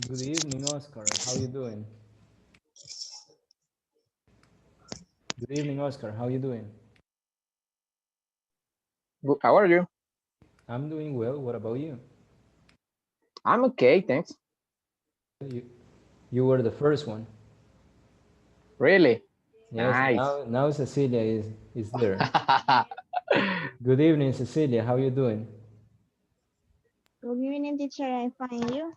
Good evening, Oscar. How you doing? Good evening, Oscar. How you doing? Good. How are you? I'm doing well. What about you? I'm okay, thanks. You, you were the first one. Really? Yes. Nice. Now Cecilia is there. Good evening, Cecilia. How you doing? Good evening, teacher. I find you.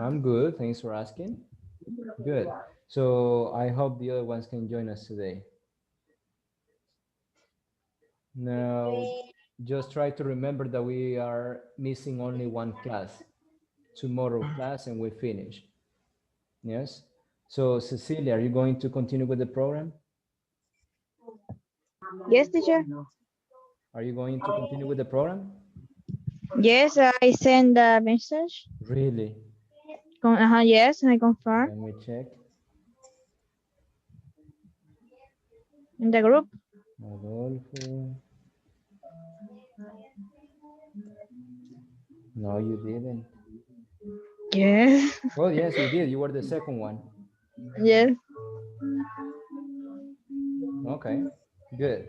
I'm good. Thanks for asking. Good. So I hope the other ones can join us today. Now, just try to remember that we are missing only one class, tomorrow class, and we finish. Yes. So Cecilia, are you going to continue with the program? Yes, teacher. Are you going to continue with the program? Yes, I send the message. Really? Yes, I confirm Let me check. in the group. Adolfo. No, you didn't. Yes. Well, yes, you did. You were the second one. Yes. Okay, good.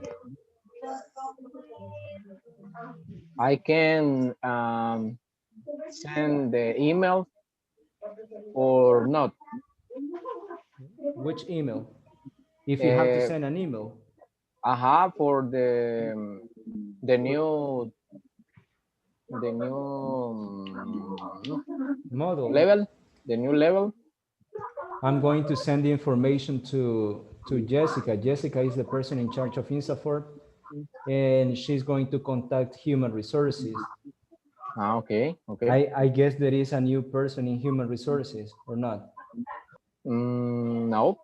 I can send the email or not. Which email? If you have to Uh, send an email. for the new Model. level, the new level. I'm going to send the information to Jessica. Jessica is the person in charge of INSAFORP, and she's going to contact human resources. Okay, okay. I guess there is a new person in human resources or not. No.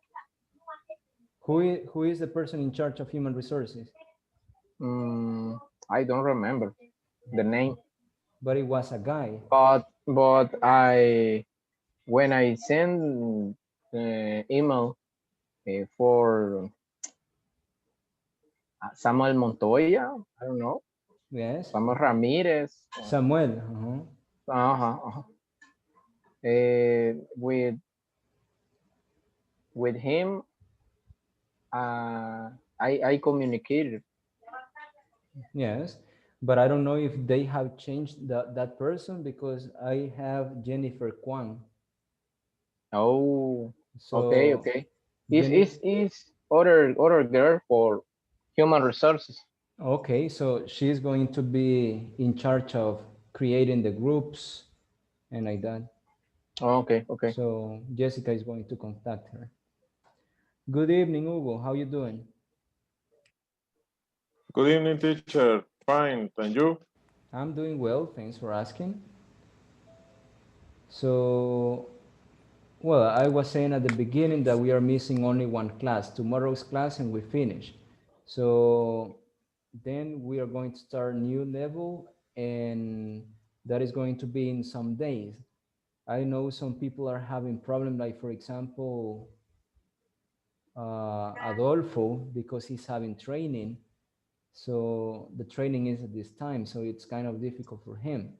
Who is the person in charge of human resources? I don't remember the name, But it was a guy. but I when I send email for Samuel Montoya, I don't know, Yes. Samuel Ramirez, Samuel. uh-huh. With him, I communicated. Yes. But I don't know if they have changed that person because I have Jennifer Kwan. Oh, okay, So okay. Is Jenny, is is other girl for human resources? okay, so she's going to be in charge of creating the groups and like that. Okay, okay. So Jessica is going to contact her. Good evening, Hugo. How you doing? Good evening, teacher. Fine, and you? I'm doing well. Thanks for asking. So, well, I was saying at the beginning that we are missing only one class, tomorrow's class, and we finish. So then we are going to start new level, and that is going to be in some days. I know some people are having problem, like for example, Adolfo, because he's having training. So the training is at this time, so it's kind of difficult for him.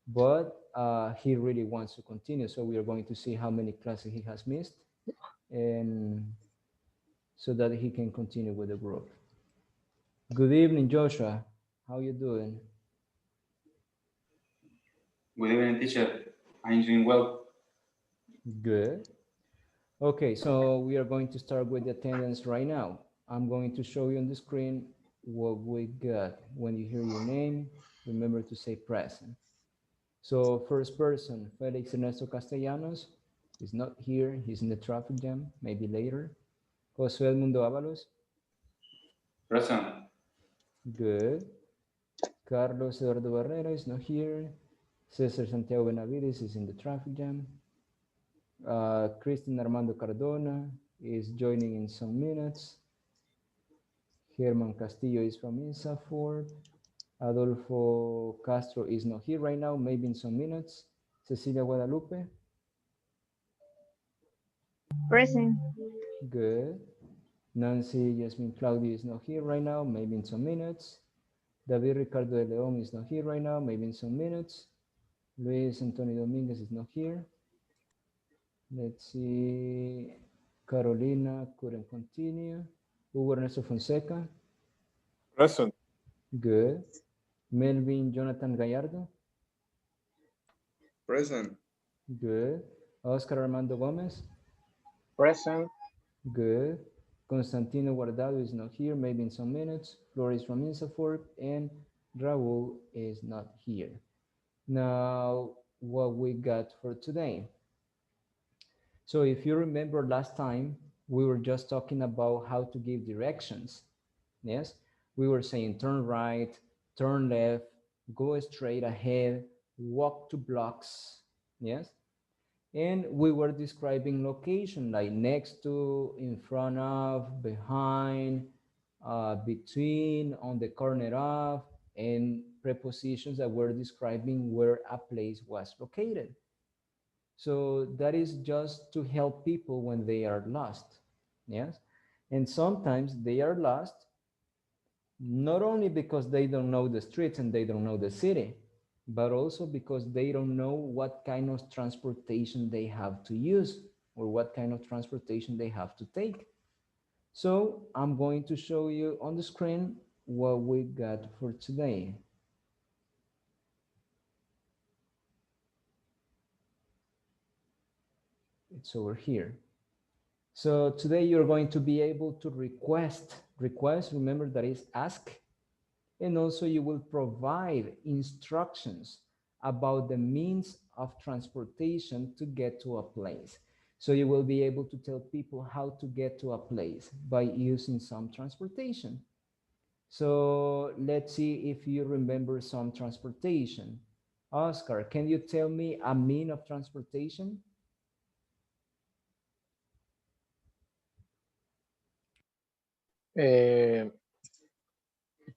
But he really wants to continue, so we are going to see how many classes he has missed, and so that he can continue with the group. Good evening, Joshua. How you doing? Good evening, teacher. I'm doing well. Good. Okay, so we are going to start with the attendance right now. I'm going to show you on the screen what we got. When you hear your name, remember to say present. So first person, Felix Ernesto Castellanos, is not here. He's in the traffic jam, maybe later. José Edmundo Ábalos, Present. good. Carlos Eduardo Barrera is not here. Cesar Santiago Benavides is in the traffic jam. Christine Armando Cardona is joining in some minutes. German Castillo is from INSAFORP. Adolfo Castro is not here right now, maybe in some minutes. Cecilia Guadalupe, Present. good. Nancy Yasmin Claudio is not here right now, maybe in some minutes. David Ricardo de León is not here right now, maybe in some minutes. Luis Antonio Dominguez is not here. Let's see. Carolina couldn't continue. Hugo Ernesto Fonseca. Present. Good. Melvin Jonathan Gallardo. Present. Good. Oscar Armando Gomez. Present. Good. Constantino Guardado is not here, maybe in some minutes. Floris from Insafort, and Raul is not here. Now, what we got for today. So if you remember last time, we were just talking about how to give directions. Yes, we were saying turn right, turn left, go straight ahead, walk 2 blocks. Yes, and we were describing location like next to, in front of, behind, between, on the corner of, and prepositions that were describing where a place was located. So that is just to help people when they are lost. Yes, and sometimes they are lost not only because they don't know the streets and they don't know the city, but also because they don't know what kind of transportation they have to use or what kind of transportation they have to take. So I'm going to show you on the screen what we got for today. It's over here. So today you're going to be able to request, remember that is ask, and also you will provide instructions about the means of transportation to get to a place. So you will be able to tell people how to get to a place by using some transportation. So let's see if you remember some transportation. Oscar, can you tell me a mean of transportation? Uh,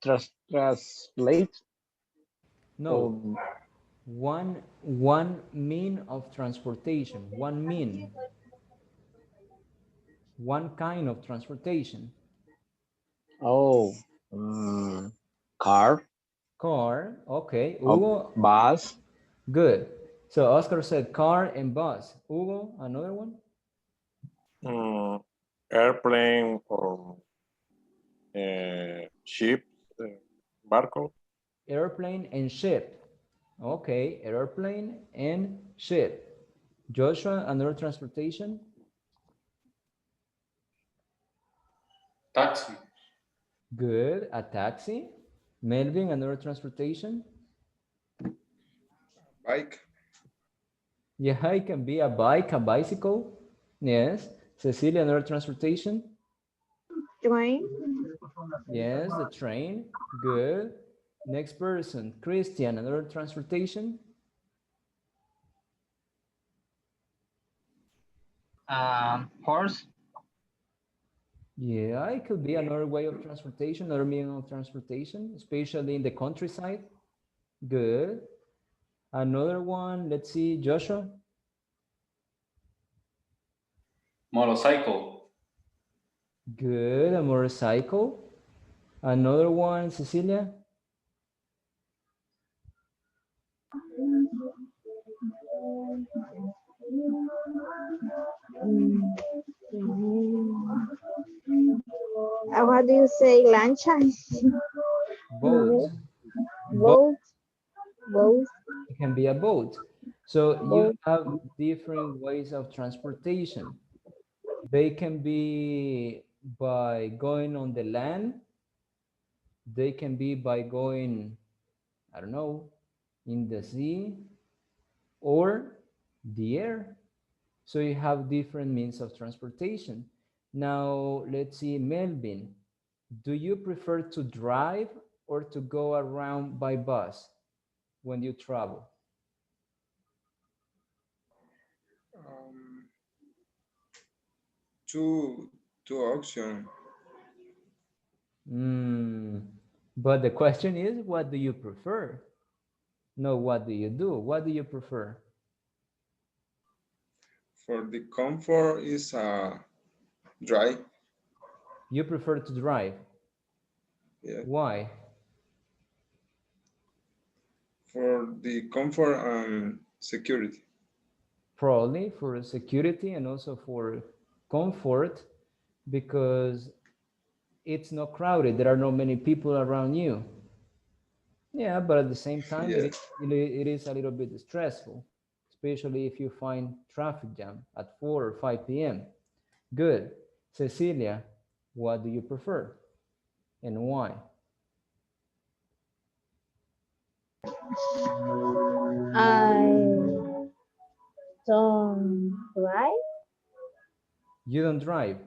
translate. No, Um, one mean of transportation, one kind of transportation. oh, um, car. Car, okay. Hugo, Bus. good. So Oscar said car and bus. Hugo, another one? Mm, airplane or ship, barco. Airplane and ship. Okay, airplane and ship. Joshua, another transportation? Taxi. Good. A taxi. Melvin, another transportation? Bike. Yeah, it can be a bike, a bicycle. Yes. Cecilia, another transportation? Train. Yes, the train. Good. Next person, Christian, another transportation? Horse. Yeah, it could be another way of transportation, another mean of transportation, especially in the countryside. Good. Another one, let's see, Joshua. Motorcycle. Good, a motorcycle. Another one, Cecilia. What do you say, lancha? Boat. Boat. Boat. It can be a boat. So you Boat. have different ways of transportation. They can be by going on the land. They can be by going, I don't know, in the sea or the air. So you have different means of transportation. Now, let's see, Melvin, do you prefer to drive or to go around by bus when you travel? Um, two option. But the question is, what do you prefer? No, what do you do? What do you prefer? For the comfort is dry. You prefer to drive. Yeah. Why? For the comfort and security. probably for security and also for comfort, because it's not crowded. There are not many people around you. Yeah, but at the same time, Yeah. it is a little bit stressful, especially if you find traffic jam at 4 or 5 p.m. Good. Cecilia, what do you prefer and why? I don't drive. You don't drive.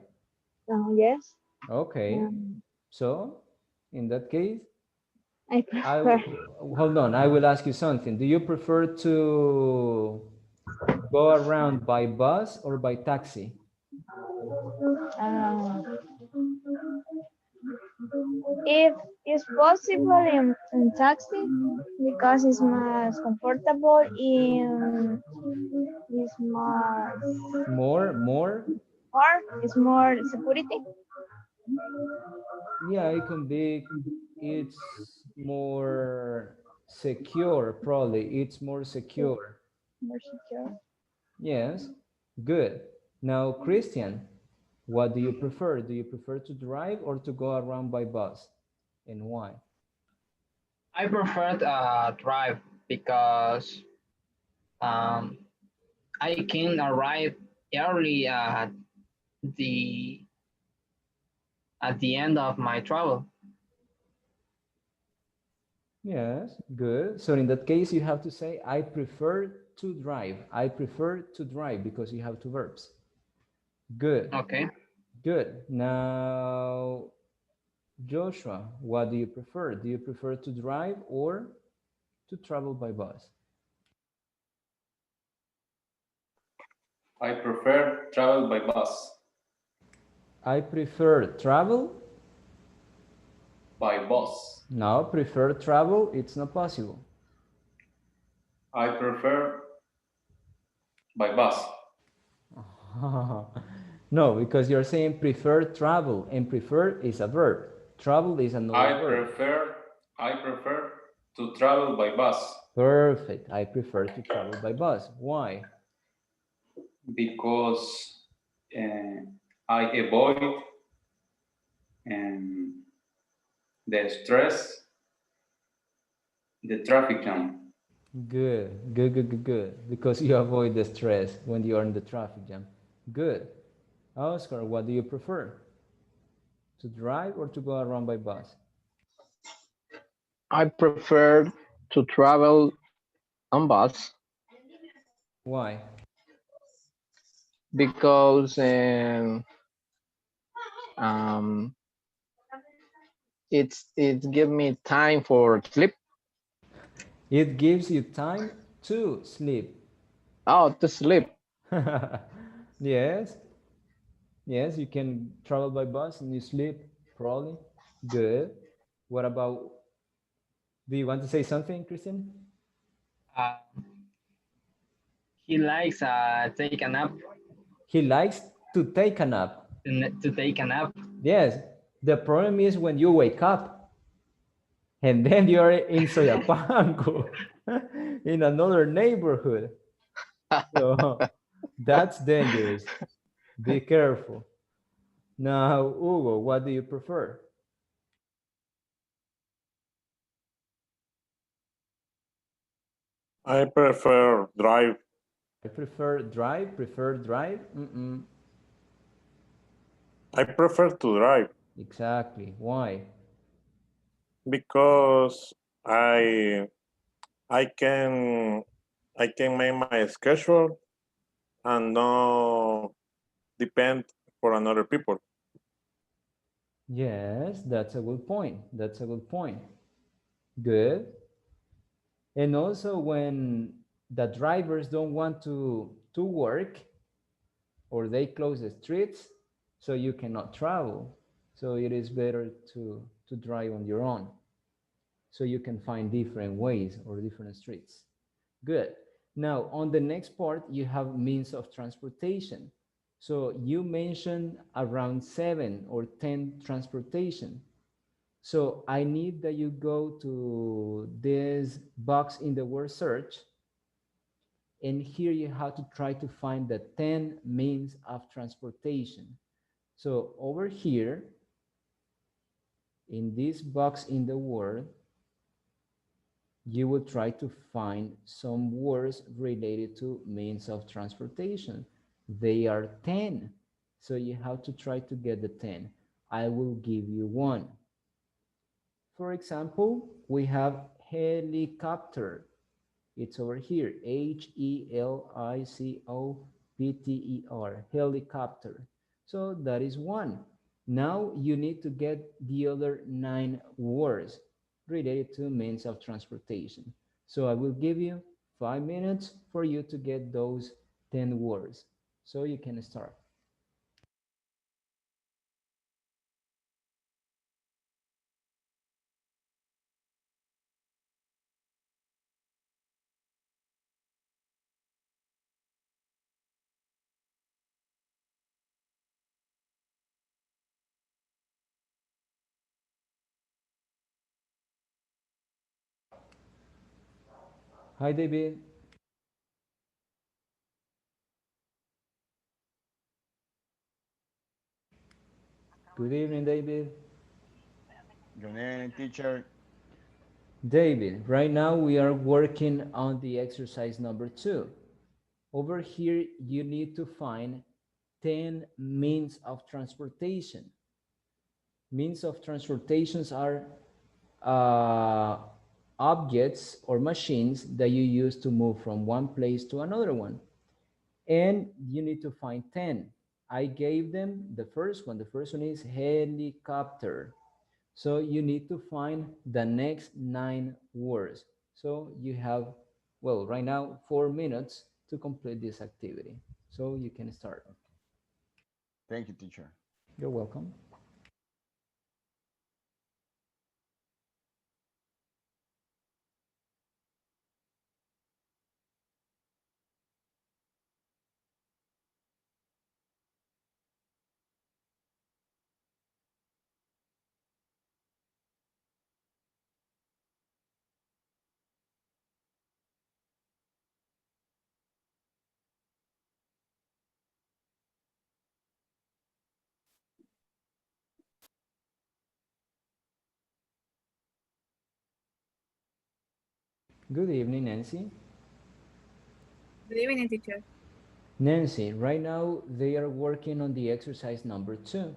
Yes. Okay. So, in that case, I prefer. hold on. I will ask you something. Do you prefer to go around by bus or by taxi? Uh, if it's possible in taxi because it's more comfortable in it's More? it's more security. Yeah, it can be. It's more secure, probably. It's more secure. More secure. Yes, good. Now, Christian, what do you prefer? Do you prefer to drive or to go around by bus? And why? I prefer drive because um, I can arrive early the at the end of my travel. Yes, good. So in that case, you have to say, I prefer to drive. I prefer to drive because you have two verbs. Good, Okay. good. Now, Joshua, what do you prefer? Do you prefer to drive or to travel by bus? I prefer travel by bus. I prefer travel. By bus. No, prefer travel. It's not possible. I prefer by bus. No, because you're saying prefer travel, and prefer is a verb. Travel is another verb. I prefer to travel by bus Perfect. I prefer to travel by bus. Why? because I avoid the stress, the traffic jam. Good, good, good, good, good. Because you avoid the stress when you are in the traffic jam. Good. Oscar, what do you prefer? To drive or to go around by bus? I prefer to travel on bus Why? because um, it give me time for sleep. It gives you time to sleep. Oh, to sleep. Yes, yes, you can travel by bus and you sleep, probably. Good. What about, do you want to say something, Christian? Uh, he likes take a nap He likes to take a nap. to take a nap. Yes, the problem is when you wake up and then you're in Soyapango, in another neighborhood. So that's dangerous. Be careful. Now, Hugo, what do you prefer? I prefer drive I prefer drive. I prefer to drive Exactly. Why? because I can I can make my schedule and not depend for another people. Yes, that's a good point. That's a good point. Good. And also when the drivers don't want to work or they close the streets, so you cannot travel. So it is better to drive on your own. So you can find different ways or different streets. Good. Now, on the next part, you have means of transportation. So you mentioned around 7 or 10 transportation. So I need that you go to this box in the word search And here you have to try to find the 10 means of transportation. So over here, in this box in the word, you will try to find some words related to means of transportation. They are 10. So you have to try to get the 10. I will give you one. For example, we have helicopter. It's over here, Helicopter, helicopter. So that is one. Now you need to get the other 9 words related to means of transportation. So I will give you 5 minutes for you to get those 10 words. So you can start. Hi, David. Good evening, David. Good evening, teacher. David, right now we are working on the exercise number 2. Over here, you need to find 10 means of transportation. Means of transportations are objects or machines that you use to move from one place to another one. And you need to find 10. I gave them the first one. The first one is helicopter. So you need to find the next 9 words. So you have, well, right now, 4 minutes to complete this activity. So you can start. Thank you, teacher. You're welcome. Good evening, Nancy. Good evening, teacher. Nancy, right now they are working on the exercise number 2.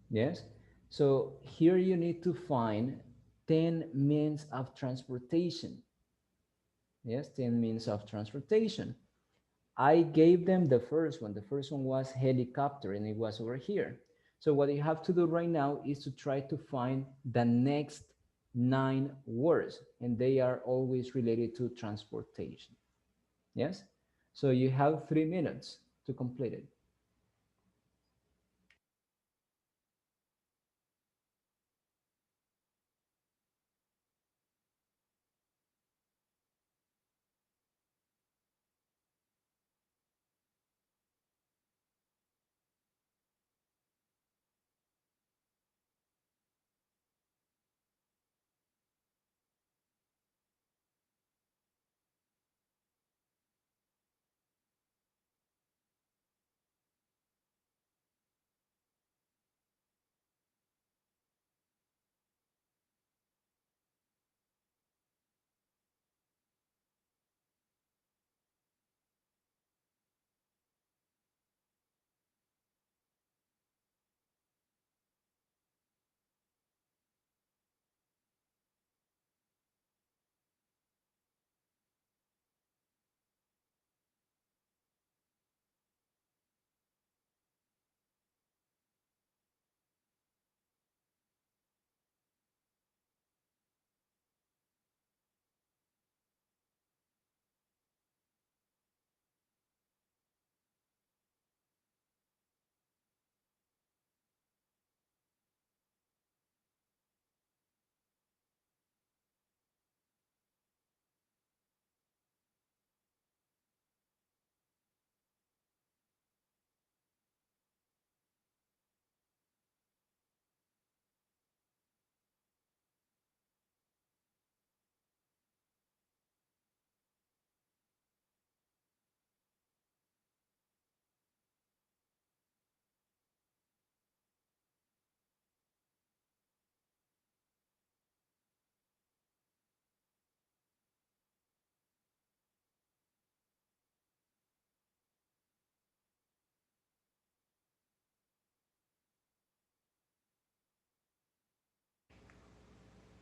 Yes? So here you need to find 10 means of transportation. Yes, 10 means of transportation. I gave them the first one. The first one was helicopter, and it was over here. So what you have to do right now is to try to find the next 9 words, and they are always related to transportation. Yes? So you have 3 minutes to complete it.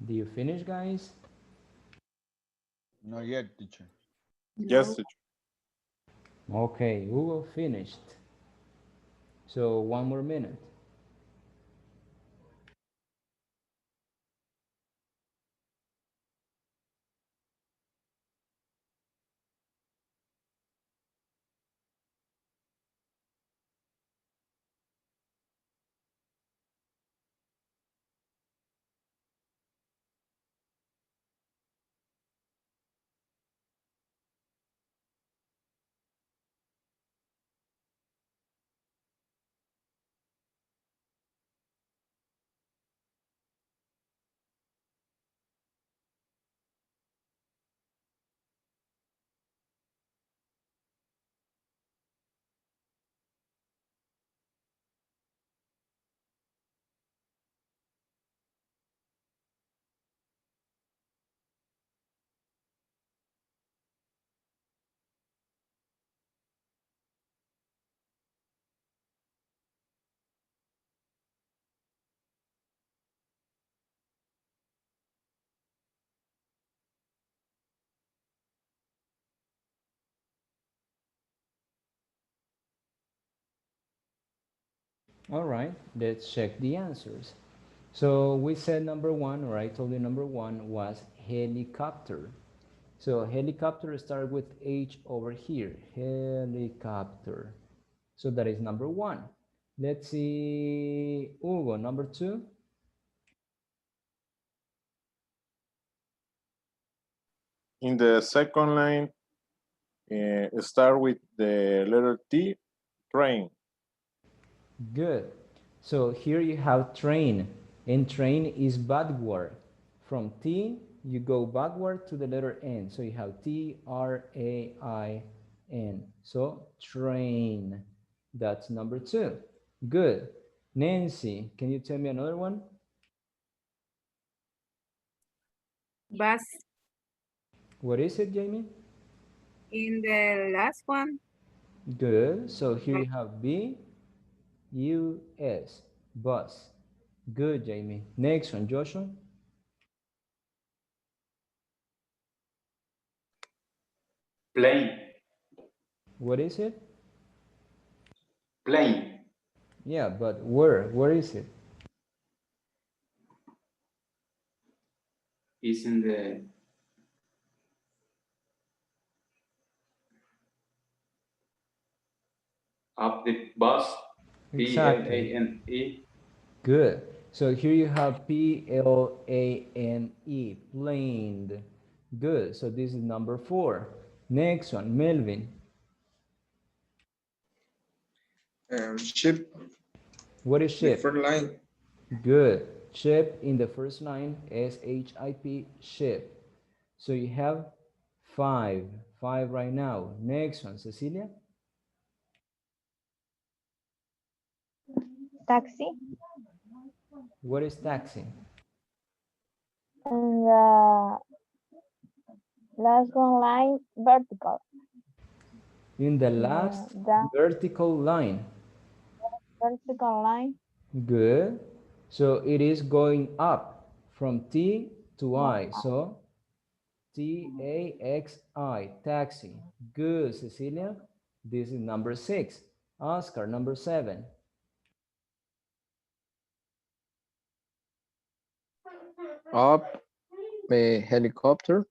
Do you finish, guys? Not yet, teacher. Yes, No. teacher. Okay, Hugo finished. So 1 more minute. All right, let's check the answers. So we said number one, or I told you number one was helicopter. So helicopter starts with H over here, helicopter. So that is number one. Let's see, Hugo, number two. In the second line, start with the letter T, train. Good. So here you have train, and train is backward. From T, you go backward to the letter N. So you have T-R-A-I-N. So train. That's number two. Good. Nancy, can you tell me another one? Bus. What is it, Jamie? In the last one, Good. So here you have B-U-S, bus. Good, Jamie. Next one, Joshua. Plane. What is it? Plane. Yeah, but where? Where is it? Is in the up the bus. Exactly. Plane. Good. So here you have P-L-A-N-E, planed. Good. So this is number four. Next one, Melvin. Ship, What is the ship? first line. Good. Ship in the first line, S-H-I-P, ship. So you have five. Five right now. Next one, Cecilia. Taxi. What is taxi? And the last one line, vertical. In the last The vertical line. vertical line. Good. So it is going up from T to I. So T-A-X-I, taxi. Good, Cecilia. This is number six. Oscar, number seven. Up, helicopter,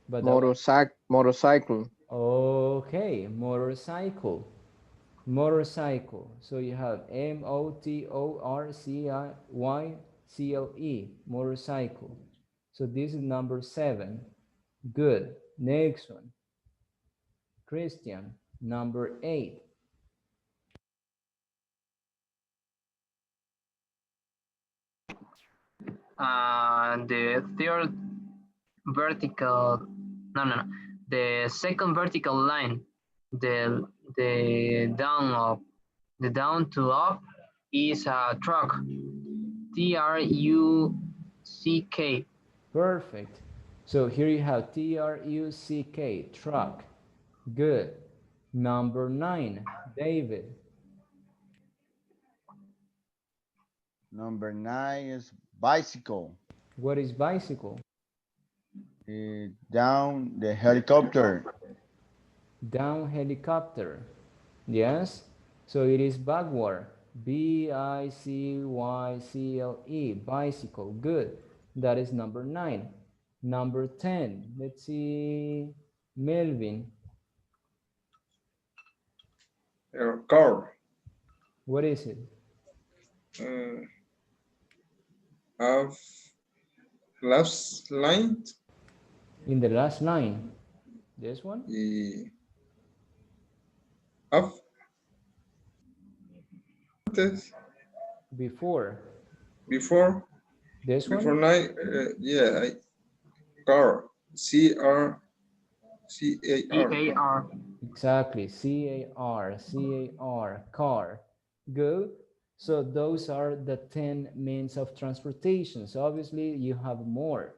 But that was, motorcycle. okay, motorcycle. Motorcycle. So you have M-O-T-O-R-C-I-Y-C-L-E, motorcycle. So this is number seven. Good. Next one. Christian, number eight. The third vertical, no. The second vertical line, the down up, the down to up is a truck. T-R-U-C-K. Perfect. So here you have T-R-U-C-K, truck. Good. Number nine, David. Number 9 is bicycle. What is bicycle? Down the helicopter. Down helicopter. Yes. So it is backward. B-I-C-Y-C-L-E. Bicycle. Good. That is number 9. Number 10. Let's see. Melvin. Car. What is it? Have last line. In the last line. This one? Have antes, Before. before This one? before night. Yeah, car. C-R-C-A-R. C-A-R. Exactly. C-A-R. C-A-R. Car. Good. So those are the 10 means of transportation. So obviously you have more.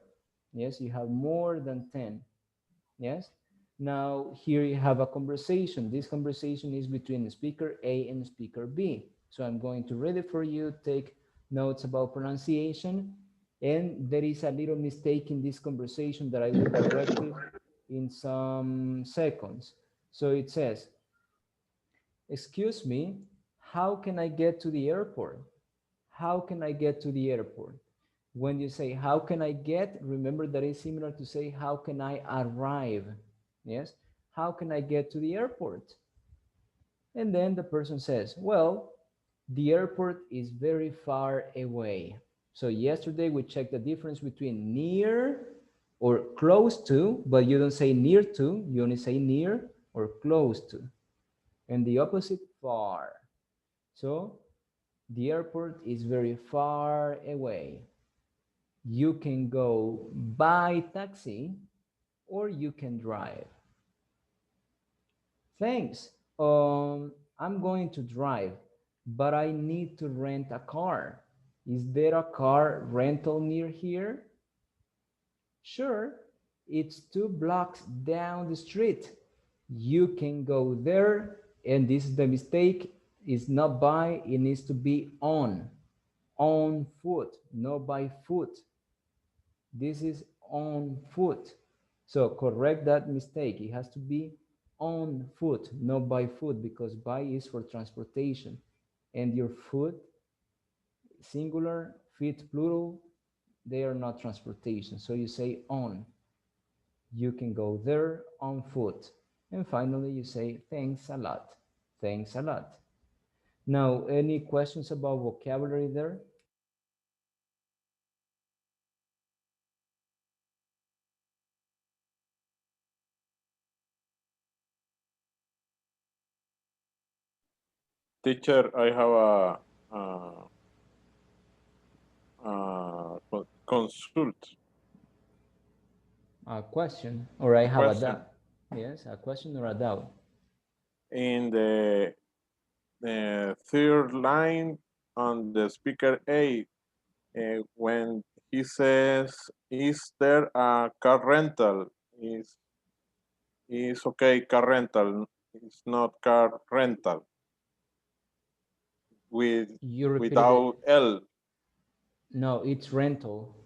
Yes, you have more than 10. Yes. Now here you have a conversation. This conversation is between speaker A and speaker B. So I'm going to read it for you, take notes about pronunciation. And there is a little mistake in this conversation that I will correct it in some seconds. So it says, excuse me, how can I get to the airport? How can I get to the airport? When you say, how can I get, remember that is similar to say, how can I arrive? Yes, how can I get to the airport? And then the person says, well, the airport is very far away. So yesterday we checked the difference between near or close to, but you don't say near to, you only say near or close to. And the opposite, far. So the airport is very far away. You can go by taxi or you can drive. Thanks. I'm going to drive, but I need to rent a car. Is there a car rental near here? Sure, it's 2 blocks down the street. You can go there, and this is the mistake. It's not by, it needs to be on foot, not by foot. This is on foot. So correct that mistake. It has to be on foot, not by foot, because by is for transportation. And your foot, singular, feet, plural, they are not transportation. So you say on. You can go there on foot. And finally, you say thanks a lot. Thanks a lot. Now, any questions about vocabulary there? Teacher, I have consult. A question, or I have a Question. doubt. Yes, a question or a doubt. In the third line on the speaker A, when he says, is there a car rental? Is okay, car rental. It's not car rental. You repeated Without it. L. No, it's rental.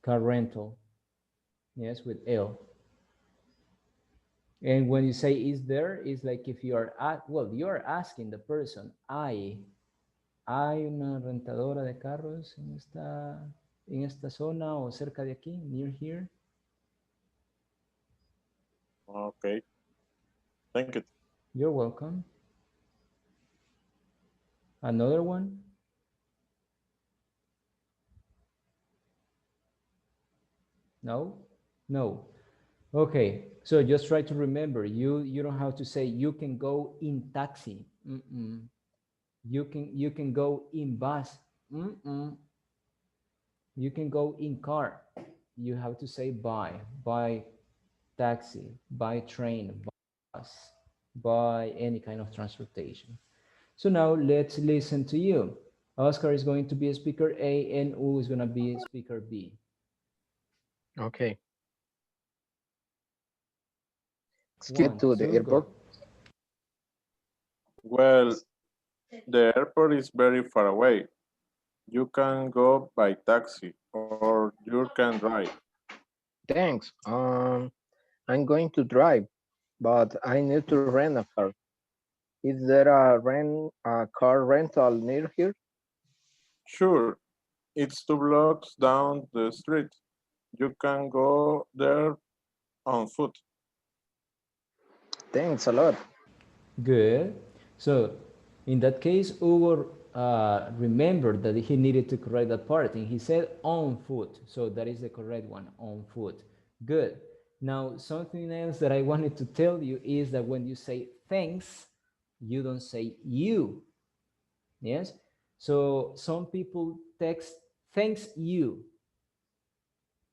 Car rental. Yes, with L. And when you say is there, it's like if you are at, well, you are asking the person, hay una rentadora de carros en esta zona o cerca de aquí, near here. Okay. Thank you. You're welcome. Another one? No? No. Okay, so just try to remember, you don't have to say you can go in taxi. You can go in bus. You can go in car. You have to say by taxi, by train, bus, by any kind of transportation. So now let's listen to you. Oscar is going to be a speaker A and U is going to be a speaker B. Okay. One, To the two, airport. go. Well, the airport is very far away. You can go by taxi. or you can drive. Thanks. I'm going to drive, but I need to rent a car. Is there a car rental near here? Sure, it's 2 blocks down the street. You can go there on foot. Thanks a lot. Good. So in that case, Hugo remembered that he needed to correct that part, and he said on foot. So that is the correct one, on foot. Good. Now, something else that I wanted to tell you is that when you say thanks, you don't say you. Yes? So some people text thanks you,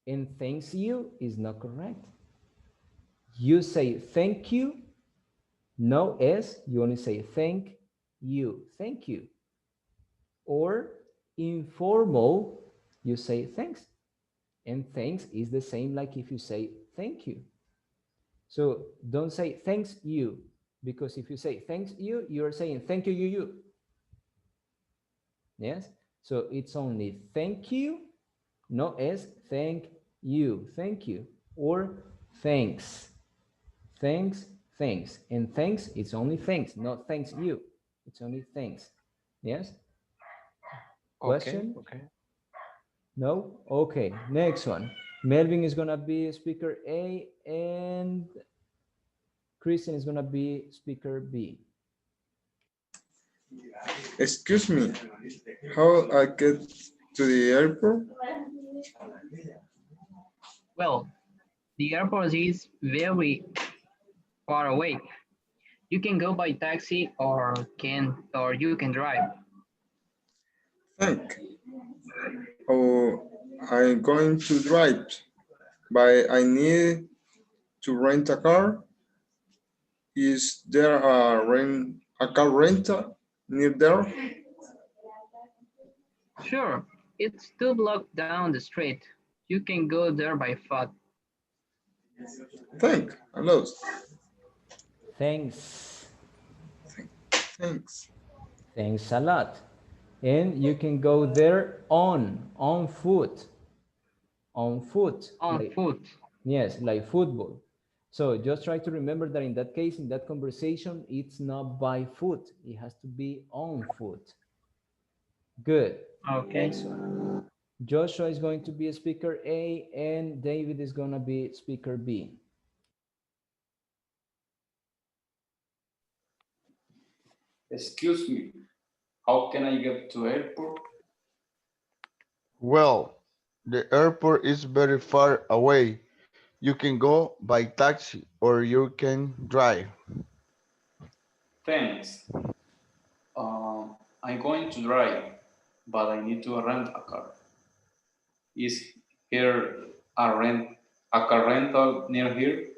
and thanks you is not correct. You say thank you, no S, you only say thank you. Or informal, you say thanks. And thanks is the same like if you say thank you. So don't say thanks you, because if you say thanks you, you're saying thank you. Yes? So it's only thank you, no S, thank you, or thanks. Thanks. And thanks, it's only thanks, not thanks you. It's only thanks. Yes? Question? Okay. No? Okay, next one. Melvin is gonna be speaker A and Christian is gonna be speaker B. Excuse me, how I get to the airport? Well, the airport is very far away. You can go by taxi or you can drive. Thank. Oh, I'm going to drive, but I need to rent a car. Is there a car rental near there? Sure, it's 2 blocks down the street. You can go there by foot. Thank. Hello. Thanks. Thanks. Thanks a lot. And you can go there on foot. On foot. On Like, foot. yes, like football. So just try to remember that in that case, in that conversation, it's not by foot. It has to be on foot. Good. Okay. Next one. Joshua is going to be a speaker A and David is going to be speaker B. Excuse me, how can I get to airport? Well, the airport is very far away. You can go by taxi or you can drive. Thanks. I'm going to drive, but I need to rent a car. Is here a car rental near here?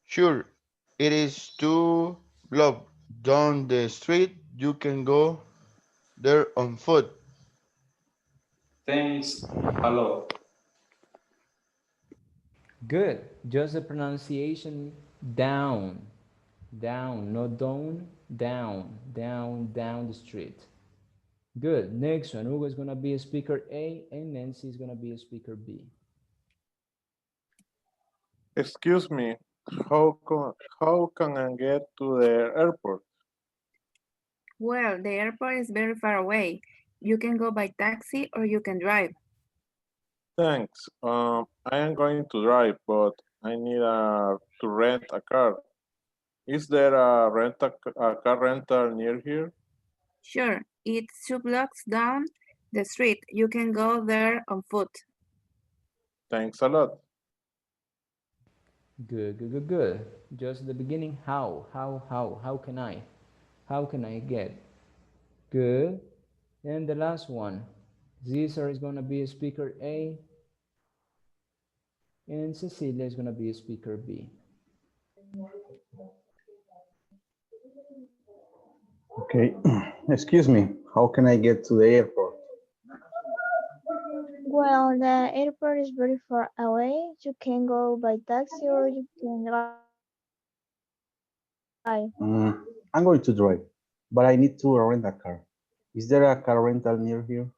Sure, it is 2 blocks down the street. You can go there on foot. Thanks a lot. Good. Just the pronunciation down. Down, not down, down the street. Good. Next one. Hugo is going to be a speaker A and Nancy is going to be a speaker B. Excuse me, how can I get to the airport? Well, the airport is very far away. You can go by taxi or you can drive. Thanks. I am going to drive, but I need to rent a car. Is there a car rental near here? Sure, it's 2 blocks down the street. You can go there on foot. Thanks a lot. Good. Just the beginning. How can I? How can I get? Good. And the last one. Cesar is going to be a speaker A and Cecilia is going to be a speaker B. Okay, excuse me, how can I get to the airport? Well, the airport is very far away. You can go by taxi or you can drive. I'm going to drive, but I need to rent a car. Is there a car rental near here?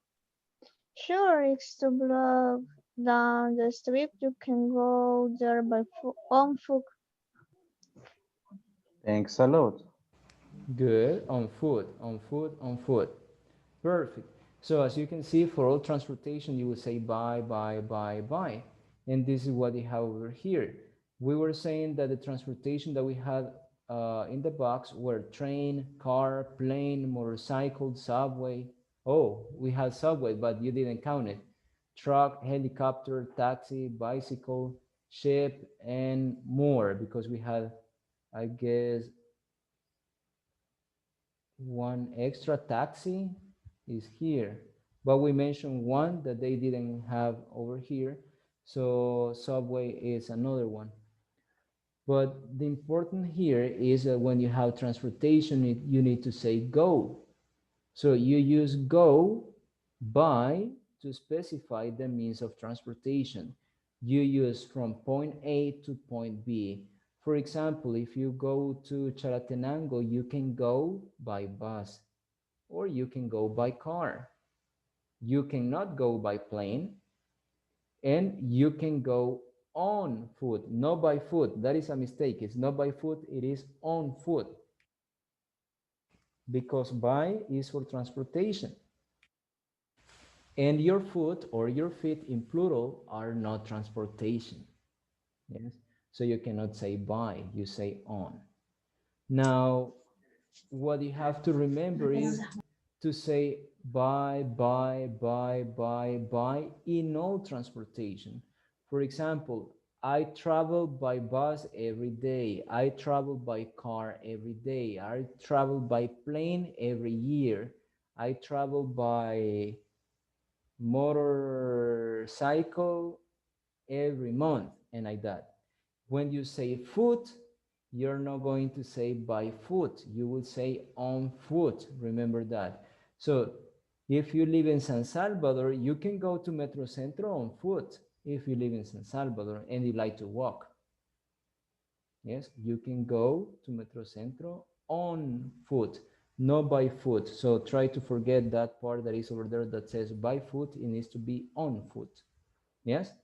Sure, it's to block down the street. You can go there by on foot. Thanks a lot. Good. On foot, on foot, on foot. Perfect. So as you can see, for all transportation, you will say by, by. And this is what we have over here. We were saying that the transportation that we had in the box were train, car, plane, motorcycle, subway. Oh, we had subway, but you didn't count it. Truck, helicopter, taxi, bicycle, ship, and more, because we had, I guess, one extra taxi is here, but we mentioned one that they didn't have over here, so subway is another one. But the important here is that when you have transportation, you need to say go. So you use go by to specify the means of transportation. You use from point A to point B. For example, if you go to Chalatenango, you can go by bus or you can go by car. You cannot go by plane, and you can go on foot, not by foot. That is a mistake. It's not by foot, it is on foot, because by is for transportation. And your foot or your feet in plural are not transportation. Yes. So you cannot say by, you say on. Now, what you have to remember is to say by in all transportation. For example, I travel by bus every day. I travel by car every day. I travel by plane every year. I travel by motorcycle every month, and like that. When you say foot, you're not going to say by foot. You will say on foot. Remember that. So if you live in San Salvador, you can go to Metro Centro on foot if you live in San Salvador and you like to walk. Yes, you can go to Metro Centro on foot, not by foot. So try to forget that part that is over there that says by foot. It needs to be on foot. Yes?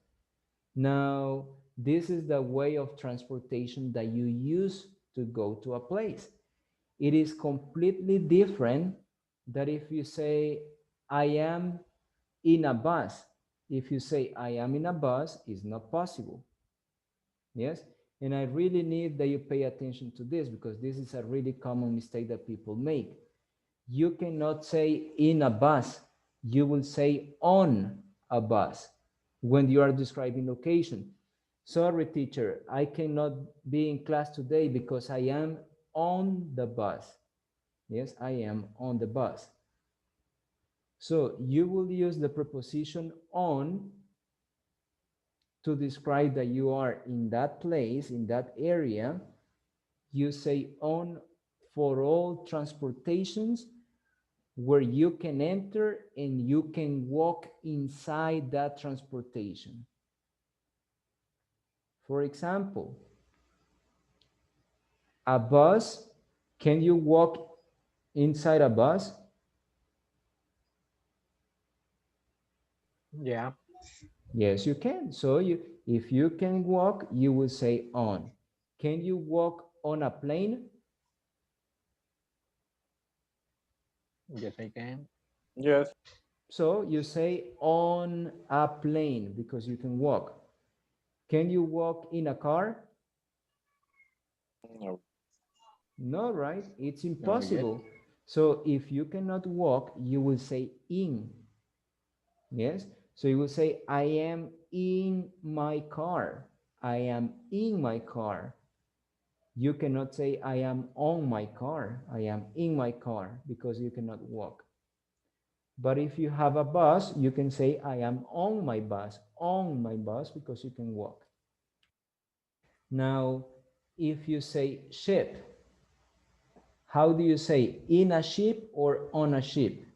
Now, this is the way of transportation that you use to go to a place. It is completely different that if you say, I am in a bus. If you say, I am in a bus, it's not possible. Yes? And I really need that you pay attention to this, because this is a really common mistake that people make. You cannot say in a bus. You will say on a bus when you are describing location. Sorry, teacher, I cannot be in class today because I am on the bus. Yes, I am on the bus. So you will use the preposition on to describe that you are in that place, in that area. You say on for all transportations where you can enter and you can walk inside that transportation. For example, a bus, can you walk inside a bus? Yeah. Yes, you can. So if you can walk, you will say on. Can you walk on a plane? Yes, I can. Yes. So you say on a plane because you can walk. Can you walk in a car? No. No, right? It's No, yet. impossible. So if you cannot walk, you will say in. Yes? So you will say, I am in my car. I am in my car. You cannot say, I am on my car. I am in my car, because you cannot walk. But if you have a bus, you can say, I am on my bus, because you can walk. Now, if you say ship, how do you say in a ship or on a ship?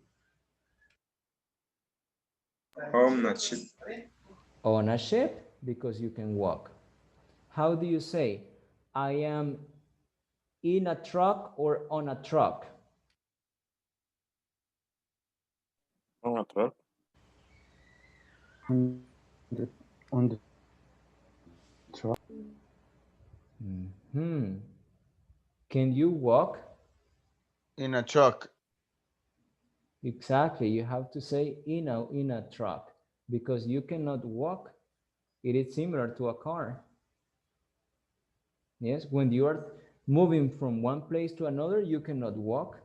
Ownership. On a ship, because you can walk. How do you say I am in a truck or on a truck? On a truck. on the truck. Can you walk? In a truck. Exactly. You have to say in a truck because you cannot walk. It is similar to a car. Yes, when you are moving from one place to another, you cannot walk.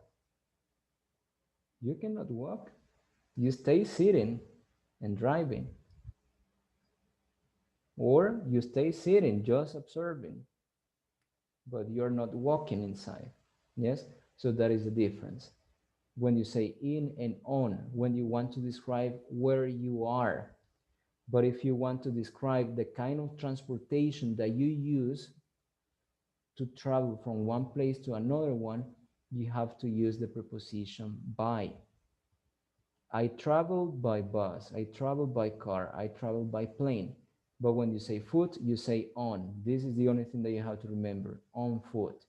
You cannot walk. You stay sitting and driving. Or you stay sitting, just observing, but you're not walking inside. Yes, so that is the difference. When you say in and on, when you want to describe where you are. But if you want to describe the kind of transportation that you use to travel from one place to another one, you have to use the preposition by. I travel by bus, I travel by car, I travel by plane. But when you say foot, you say on. This is the only thing that you have to remember, on foot.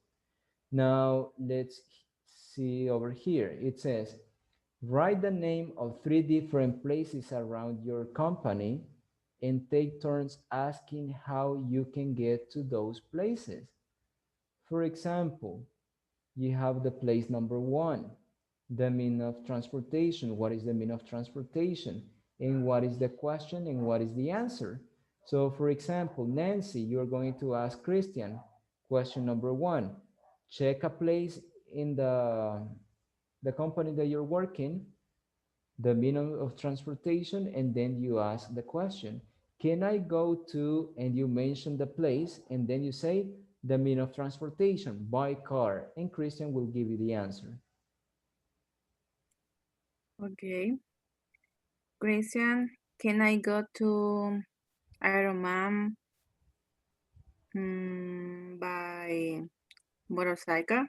Now, let's see over here. It says, write the name of 3 different places around your company and take turns asking how you can get to those places. For example, you have the place number 1, the mean of transportation. What is the mean of transportation? And what is the question and what is the answer? So for example, Nancy, you're going to ask Christian, question number 1, check a place in the company that you're working, the mean of transportation, and then you ask the question, can I go to, and you mention the place, and then you say the mean of transportation by car, and Christian will give you the answer. Okay. Christian, can I go to Ironman by motorcycle?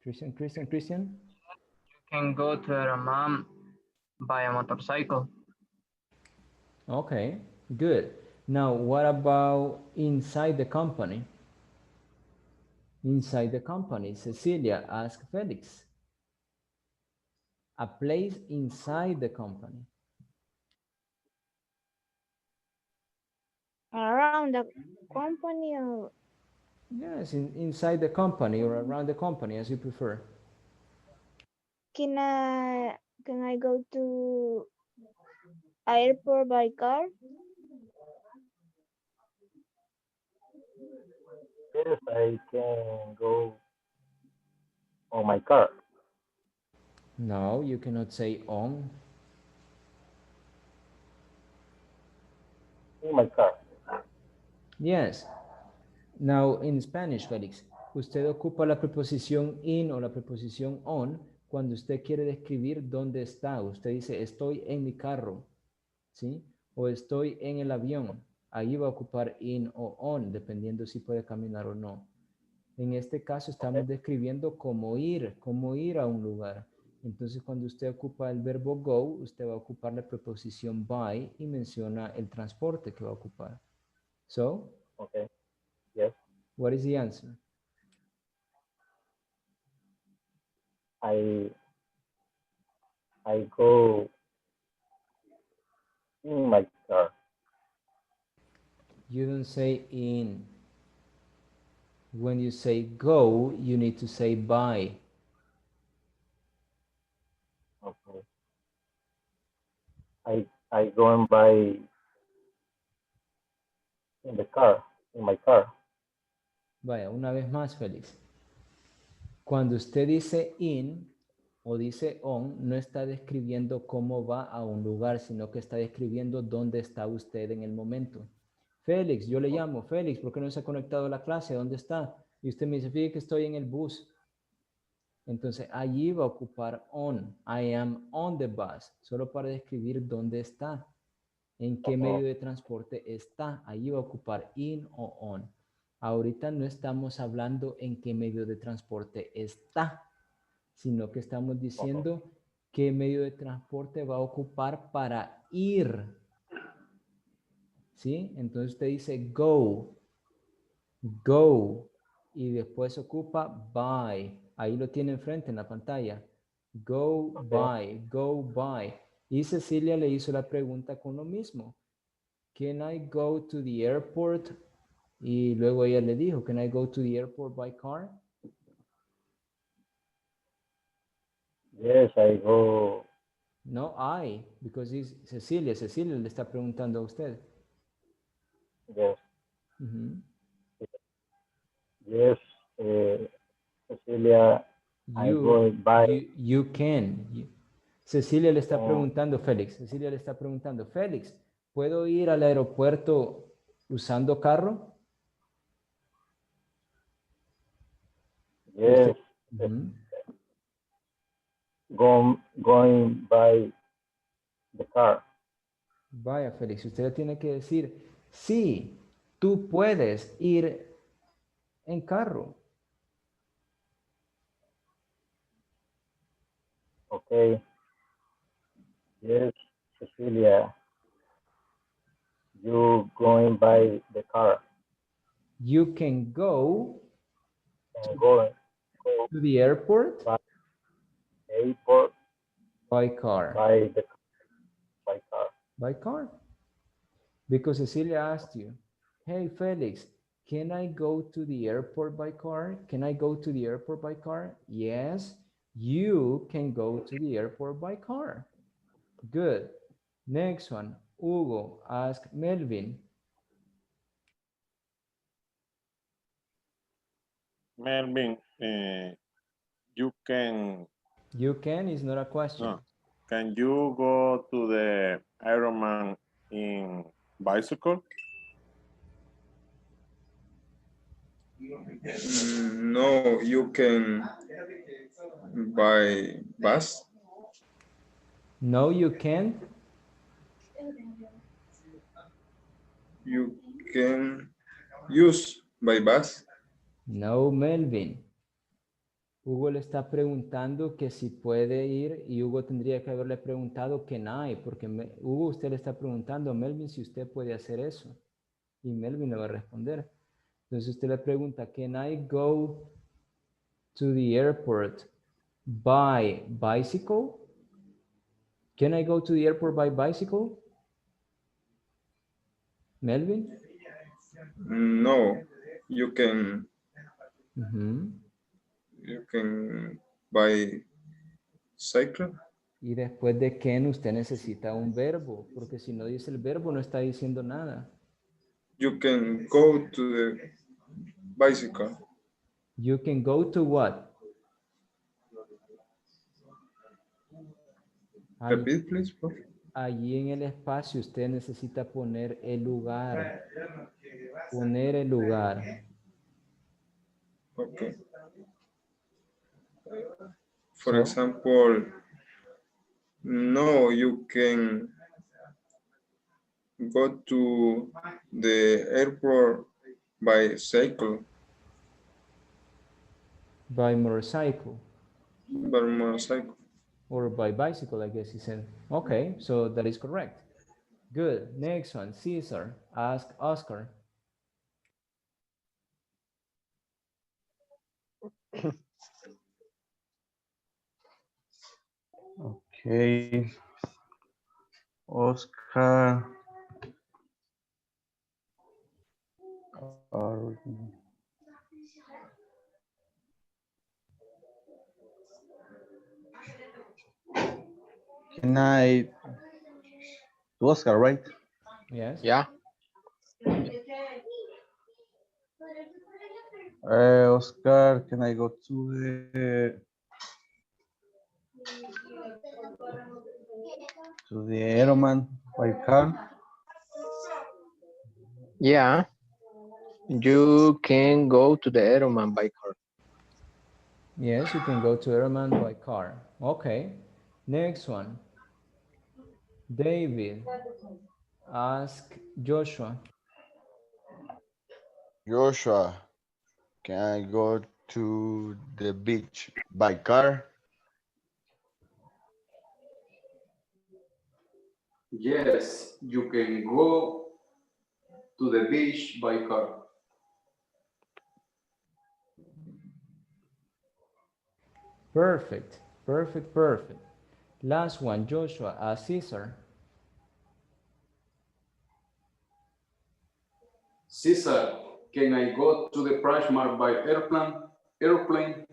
Christian? You can go to your mom by a motorcycle. Okay, good. Now, what about inside the company? Inside the company, Cecilia, ask Felix. A place inside the company. Around the company or Yes, inside the company or around the company, as you prefer. can I go to airport by car? Yes, I can go on my car. No, you cannot say on. In my car. Yes. Now, in Spanish, Félix, usted ocupa la preposición in o la preposición on cuando usted quiere describir dónde está. Usted dice, estoy en mi carro, ¿sí? O estoy en el avión. Ahí va a ocupar in o on, dependiendo si puede caminar o no. En este caso estamos describiendo cómo ir a un lugar. Entonces, cuando usted ocupa el verbo go, usted va a ocupar la preposición by y menciona el transporte que va a ocupar. So, Okay. Yes. what is the answer? I go in my car. You don't say in. When you say go, you need to say by. Okay. I go and buy in the car, in my car. Vaya, una vez más, Félix. Cuando usted dice in o dice on, no está describiendo cómo va a un lugar, sino que está describiendo dónde está usted en el momento. Félix, yo le llamo, Félix, ¿por qué no se ha conectado a la clase? ¿Dónde está? Y usted me dice, fíjate que estoy en el bus. Entonces, allí va a ocupar on. I am on the bus, solo para describir dónde está, en qué medio de transporte está. Allí va a ocupar in o on. Ahorita no estamos hablando en qué medio de transporte está, sino que estamos diciendo qué medio de transporte va a ocupar para ir. ¿sí? Entonces usted dice go, go, y después ocupa by. Ahí lo tiene enfrente en la pantalla. Go by, go by. Y Cecilia le hizo la pregunta con lo mismo. Can I go to the airport? Y luego ella le dijo, can I go to the airport by car? Yes, I go. No, I, because it's Cecilia. Cecilia le está preguntando a usted. Yes, Ujú. yes, Cecilia, I go by. You can. Cecilia le está Oh, preguntando, Félix, Cecilia le está preguntando, Félix, ¿puedo ir al aeropuerto usando carro? Y yes, usted, ujú. going by the car. Vaya, Félix, usted le tiene que decir, sí, tú puedes ir en carro. Okay. Yes, Cecilia, you going by the car You can go and go to the airport by the airport by car. by car. By car. Because Cecilia asked you, hey, Felix, can I go to the airport by car? Can I go to the airport by car? Yes, you can go to the airport by car. Good. Next one, Hugo asked Melvin. Melvin, you can, You can is not a question. no, can you go to the Ironman in bicycle? No, you can by bus. No, you can't. You can use by bus. No, Melvin. Hugo le está preguntando que si puede ir y Hugo tendría que haberle preguntado que no hay, porque Hugo usted le está preguntando a Melvin si usted puede hacer eso y Melvin le va a responder. Entonces usted le pregunta, can I go to the airport by bicycle? Can I go to the airport by bicycle? Melvin? No, you can Ujú. you can by cycle. Y después de can usted necesita un verbo, porque si no dice el verbo no está diciendo nada. You can go to the bicycle. You can go to what? Repeat, please. Allí en el espacio usted necesita poner el lugar. Poner el lugar. Okay. For So, example, no, you can go to the airport by cycle. by motorcycle By motorcycle. or by bicycle, I guess he said. Okay, so that is correct. Good. Next one, Caesar. Ask Oscar. Okay. Oscar. Or- Can I to Oscar, right? Yes. Yeah. Oscar, can I go to the Aeroman by car? Yeah. You can go to the Ironman by car. Yes, you can go to Ironman by car. Okay. Next one. David. Ask Joshua. Joshua, can I go to the beach by car? Yes, you can go to the beach by car. Perfect, perfect, perfect. Last one, Joshua, Caesar. Caesar, can I go to the Price Mart by airplane?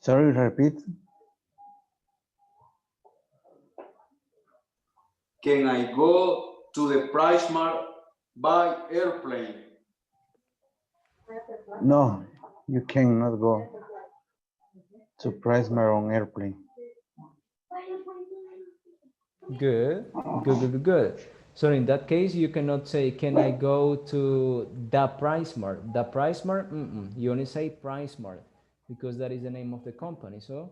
Sorry, repeat. Can I go to the Price Mart by airplane? No, you cannot go to Prisma on airplane. Good, good, good, good, good. So in that case, you cannot say, can I go to the Price Mart? The Price Mart? You only say Price Mart because that is the name of the company. So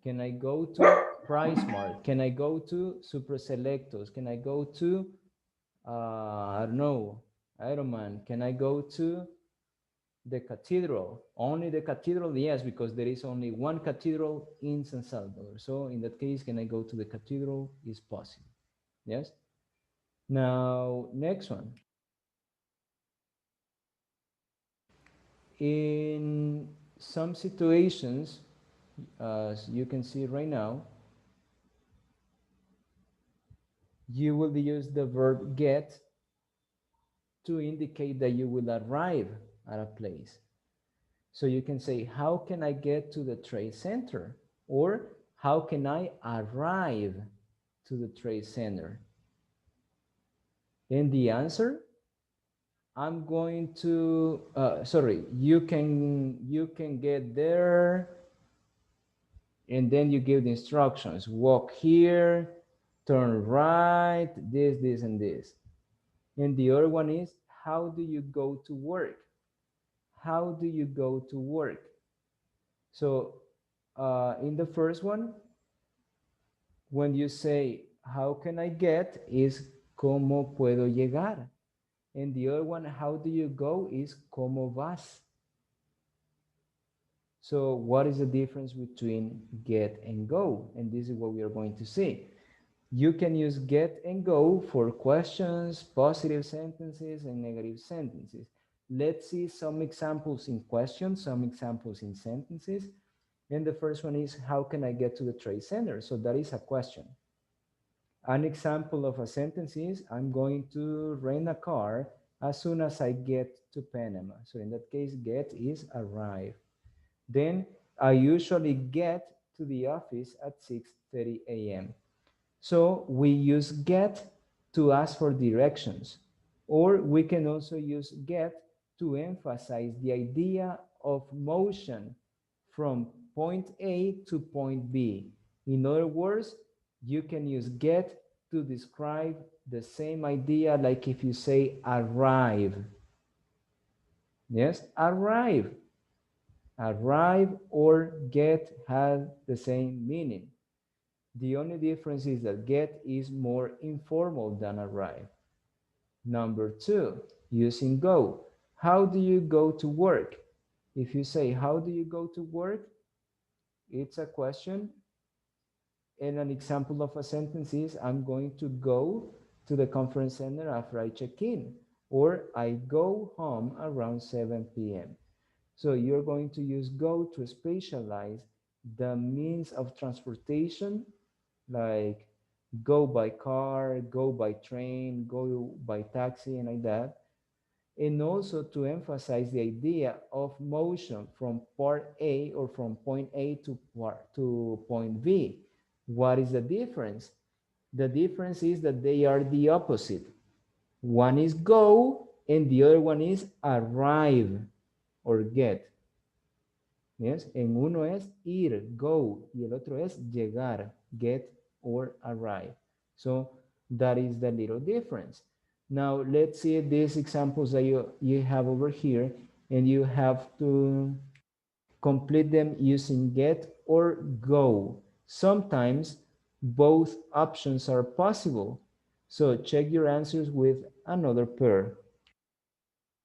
can I go to Price Mart? Can I go to Super Selectos? Can I go to, I don't know, Iron Man? Can I go to the cathedral? Only the cathedral? Yes, because there is only one cathedral in San Salvador. So in that case, can I go to the cathedral? Is possible. Yes. Now, next one. In some situations, as you can see right now, you will use the verb get to indicate that you will arrive at a place. So you can say, how can I get to the trade center? Or how can I arrive to the trade center? And the answer, I'm going to, you can get there, and then you give the instructions. Walk here, turn right, this, and this. And the other one is, how do you go to work? How do you go to work? So in the first one, when you say, how can I get, is ¿cómo puedo llegar? And the other one, how do you go, is ¿cómo vas? So what is the difference between get and go? And this is what we are going to see. You can use get and go for questions, positive sentences, and negative sentences. Let's see some examples in questions, some examples in sentences. And the first one is, how can I get to the trade center? So that is a question. An example of a sentence is, I'm going to rent a car as soon as I get to Panama. So in that case, get is arrive. Then I usually get to the office at 6:30 a.m. So we use get to ask for directions, or we can also use get to emphasize the idea of motion from point A to point B. In other words, you can use get to describe the same idea, like if you say arrive. Yes, arrive. Arrive or get have the same meaning. The only difference is that get is more informal than arrive. Number two, using go. How do you go to work? If you say, how do you go to work? It's a question. And an example of a sentence is, I'm going to go to the conference center after I check in, or I go home around 7 p.m. So you're going to use go to specialize the means of transportation, like go by car, go by train, go by taxi, and like that. And also to emphasize the idea of motion from part A or from point A to point B. What is the difference? The difference is that they are the opposite. One is go and the other one is arrive or get. Yes, en uno es ir, go, y el otro es llegar, get or arrive. So that is the little difference. Now let's see these examples that you have over here, and you have to complete them using get or go. Sometimes both options are possible. So check your answers with another pair.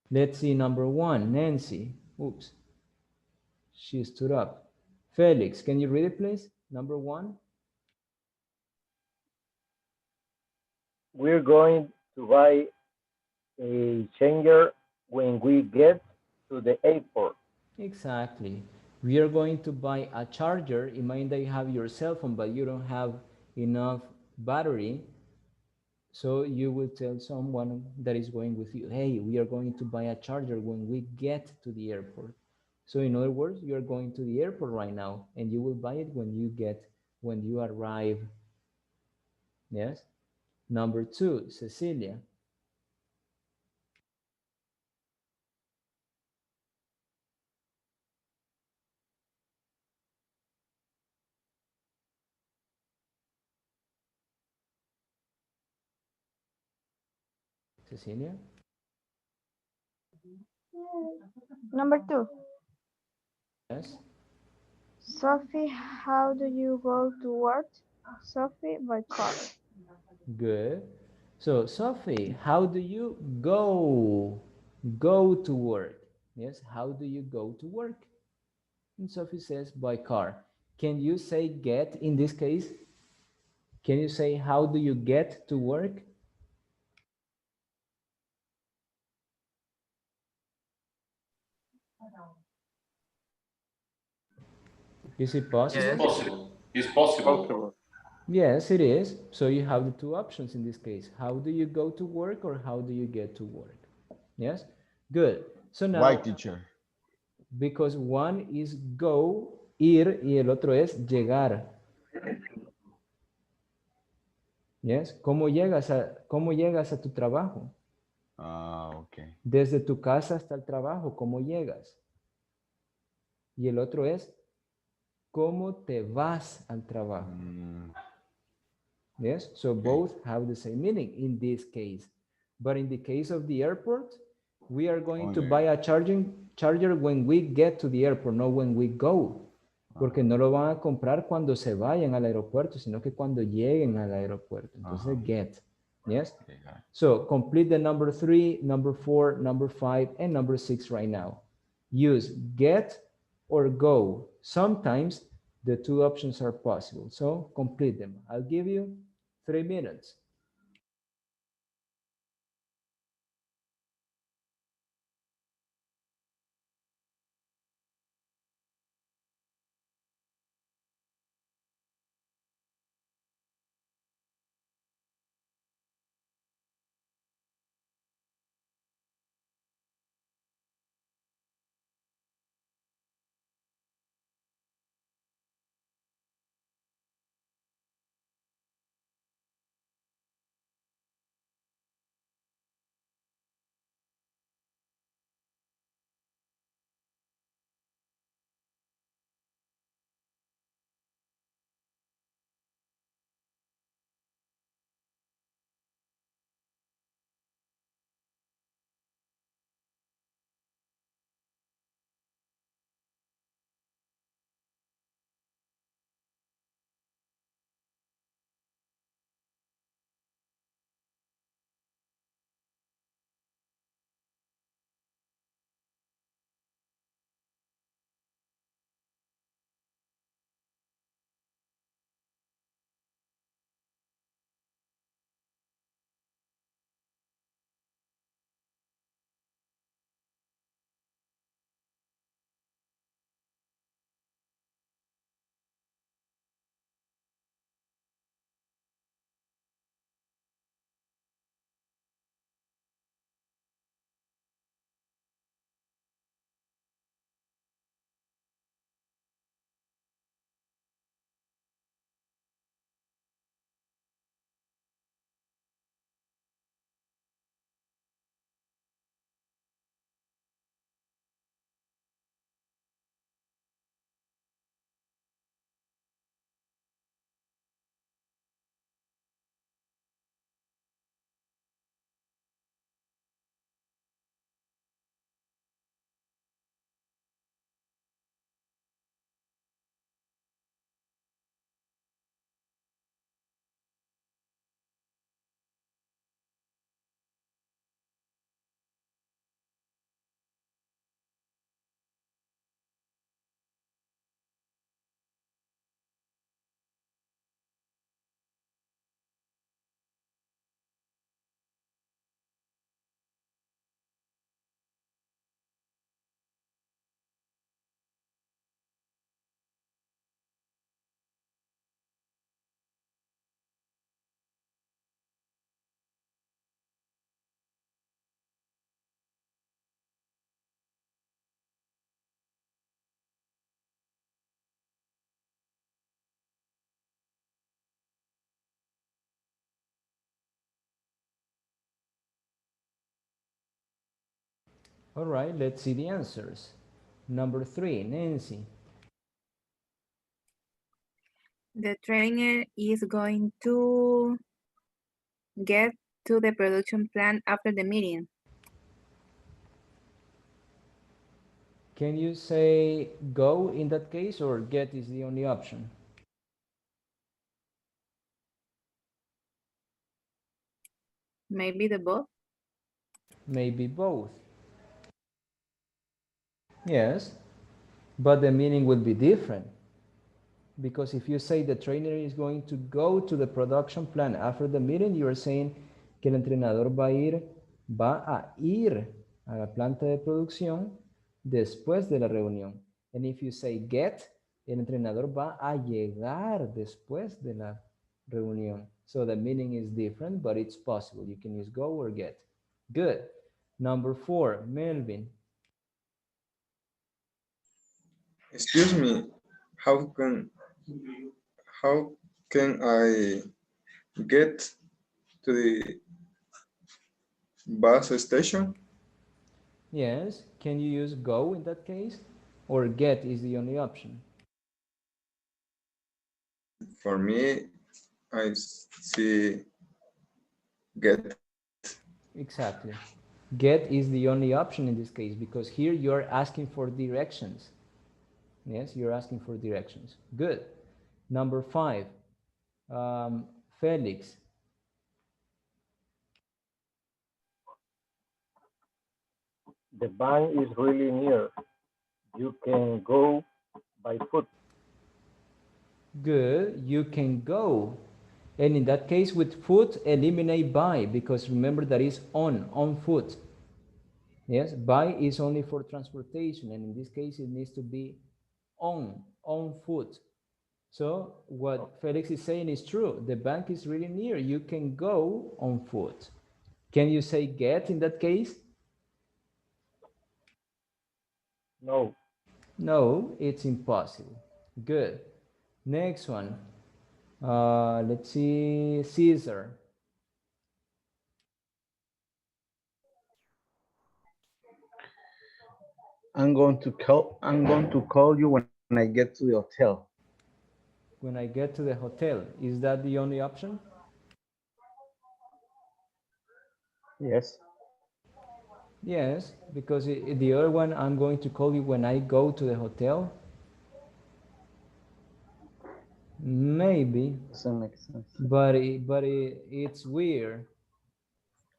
Let's see number one, Nancy. Oops. She stood up. Felix, can you read it, please? Number one. We're going to buy a changer when we get to the airport. Exactly. We are going to buy a charger. Imagine that you have your cell phone, but you don't have enough battery. So you will tell someone that is going with you, hey, we are going to buy a charger when we get to the airport. So in other words, you are going to the airport right now and you will buy it when you arrive. Yes. Number two, Cecilia. Cecilia? Number 2. Yes. Sophie, how do you go to work? Sophie, by car. Good. So, Sophie, how do you go to work? Yes, how do you go to work? And Sophie says by car. Can you say get in this case? Can you say how do you get to work? Is it It's possible? Yes. possible. It's possible. Possible. Yes, it is. So you have the two options in this case. How do you go to work or how do you get to work? Yes? Good. So Why, now, teacher? because one is go, ir, y el otro es llegar. Yes? Cómo llegas a tu trabajo? Ah, okay. Desde tu casa hasta el trabajo, ¿cómo llegas? Y el otro es, ¿cómo te vas al trabajo? Mm, Yes, so okay. both have the same meaning in this case. But in the case of the airport, we are going to Only. buy a charger when we get to the airport, not when we go. Porque no lo van a comprar cuando se vayan al aeropuerto, sino que cuando lleguen al aeropuerto. Entonces, get. Yes? Okay, got it. So complete the number 3, number 4, number 5, and number 6 right now. Use get or go. Sometimes the two options are possible. So complete them. I'll give you 3 minutes. All right, let's see the answers. Number 3, Nancy. The trainer is going to get to the production plant after the meeting. Can you say go in that case, or get is the only option? Maybe the both. Maybe both. Yes, but the meaning would be different. Because if you say the trainer is going to go to the production plant after the meeting, you are saying que el entrenador va a ir a la planta de producción después de la reunión. And if you say get, el entrenador va a llegar después de la reunión. So the meaning is different, but it's possible. You can use go or get. Good. Number 4, Melvin. Excuse me, how can how can I get to the bus station? Yes, can you use go in that case? Or get is the only option? For me, I see get. Exactly. Get is the only option in this case because here you're asking for directions. Yes, you're asking for directions. Good. Number 5, Felix. The bank is really near. You can go by foot. Good. You can go. And in that case, with foot, eliminate by because remember that is on foot. Yes, by is only for transportation, and in this case, it needs to be on foot. So what Felix is saying is true. The bank is really near. You can go on foot. Can you say get in that case? No. No, it's impossible. Good. Next one. Let's see, Caesar. I'm going to call you when I get to the hotel. When I get to the hotel, is that the only option? Yes. Yes, because the other one, I'm going to call you when I go to the hotel. Maybe, Doesn't make sense. but it's weird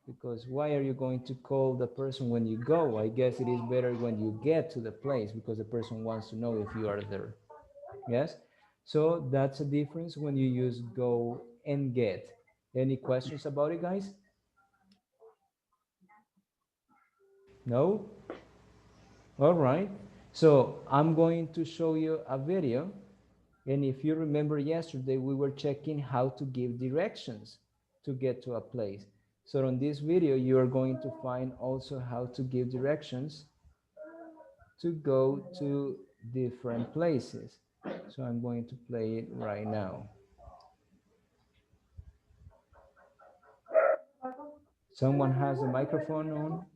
because why are you going to call the person when you go? I guess it is better when you get to the place because the person wants to know if you are there. Yes? So that's a difference when you use go and get. Any questions about it, guys? No? All right. So I'm going to show you a video. And if you remember yesterday, we were checking how to give directions to get to a place. So on this video, you are going to find also how to give directions to go to different places. So I'm going to play it right now. Someone has a microphone on?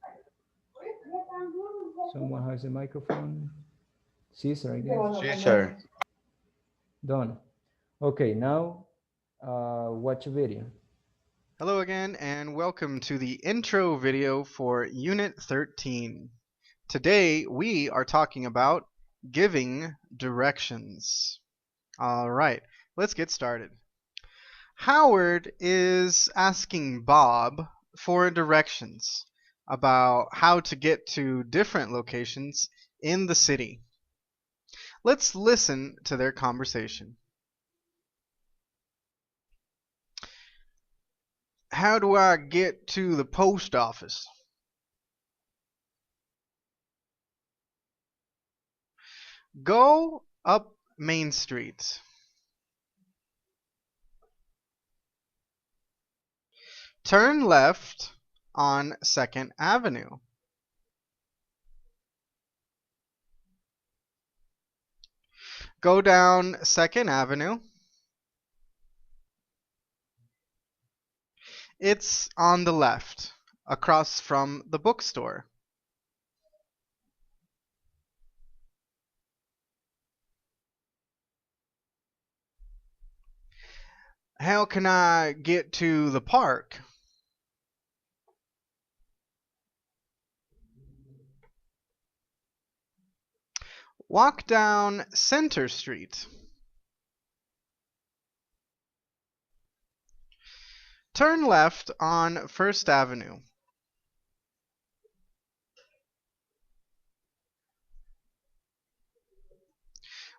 Someone has a microphone? Caesar, I guess. Caesar. Done. Okay, now watch a video. Hello again and welcome to the intro video for Unit 13. Today we are talking about giving directions. Alright, let's get started. Howard is asking Bob for directions about how to get to different locations in the city. Let's listen to their conversation. How do I get to the post office? Go up Main Street. Turn left on 2nd Avenue. Go down 2nd Avenue. It's on the left, across from the bookstore. How can I get to the park? Walk down Center Street. Turn left on First Avenue.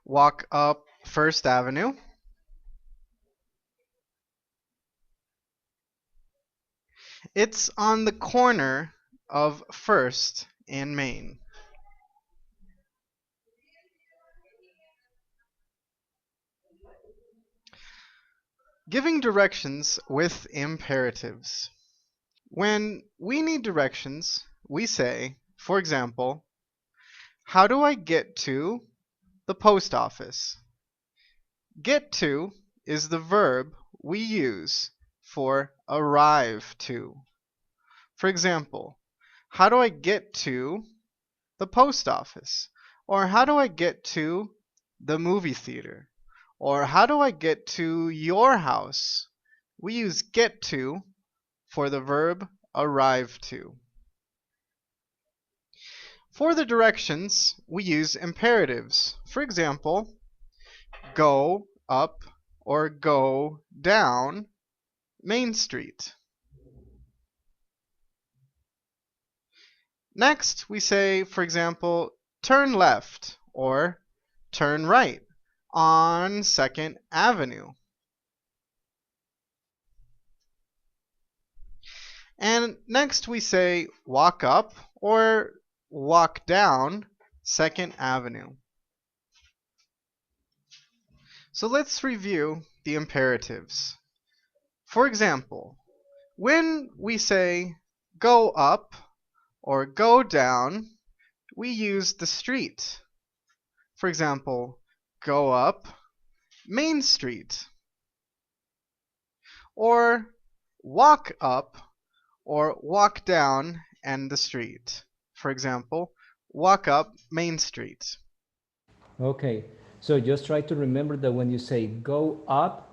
Walk up First Avenue. It's on the corner of First and Main. Giving directions with imperatives. When we need directions, we say, for example, how do I get to the post office? Get to is the verb we use for arrive to. For example, how do I get to the post office? Or how do I get to the movie theater? Or how do I get to your house? We use get to for the verb arrive to. For the directions, we use imperatives. For example, go up or go down Main Street. Next, we say, for example, turn left or turn right on 2nd Avenue. And next we say walk up or walk down 2nd Avenue. So let's review the imperatives. For example, when we say go up or go down, we use the street. For example, go up Main Street. Or walk up or walk down and the street. For example, walk up Main Street. Okay, so just try to remember that when you say go up,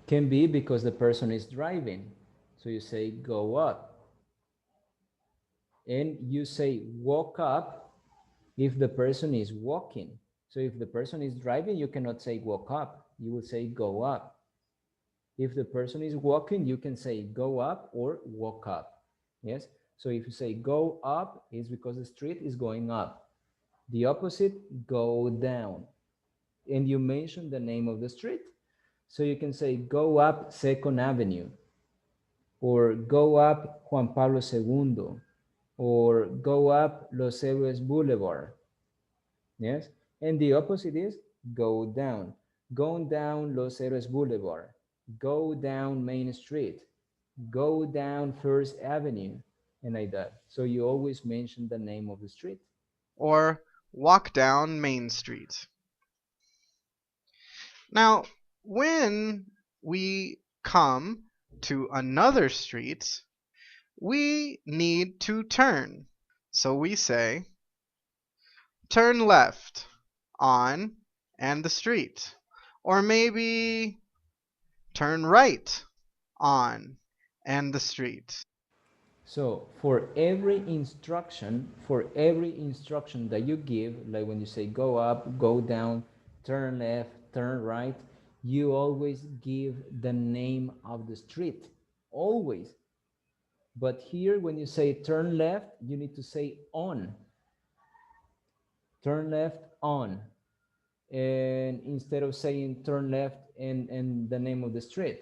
can be because the person is driving. So you say go up. And you say walk up if the person is walking. So if the person is driving, you cannot say walk up. You will say go up. If the person is walking, you can say go up or walk up. Yes? So if you say go up, it's because the street is going up. The opposite, go down. And you mention the name of the street. So you can say go up 2nd Avenue, or go up Juan Pablo II, or go up Los Héroes Boulevard. Yes? And the opposite is go down. Go down Los Héroes Boulevard. Go down Main Street. Go down First Avenue, and like that. So you always mention the name of the street. Or walk down Main Street. Now, when we come to another street, we need to turn. So we say, turn left on and the street. Or maybe turn right on and the street. So for every instruction that you give, like when you say go up, go down, turn left, turn right, you always give the name of the street, always. But here, when you say turn left, you need to say on. Turn left on. And instead of saying turn left and the name of the street.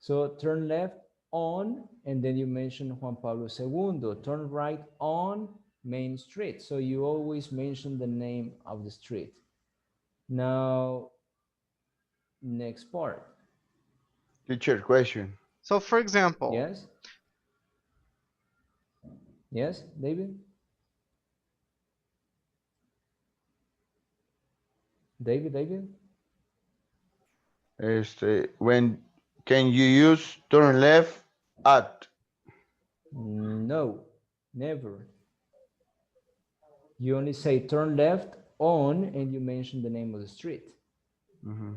So turn left on, and then you mention Juan Pablo II. Turn right on Main Street. So you always mention the name of the street. Now, next part. Teacher, question. So for example, Yes? Yes, David? David? When can you use turn left at? No, never. You only say turn left on, and you mention the name of the street. Mhm.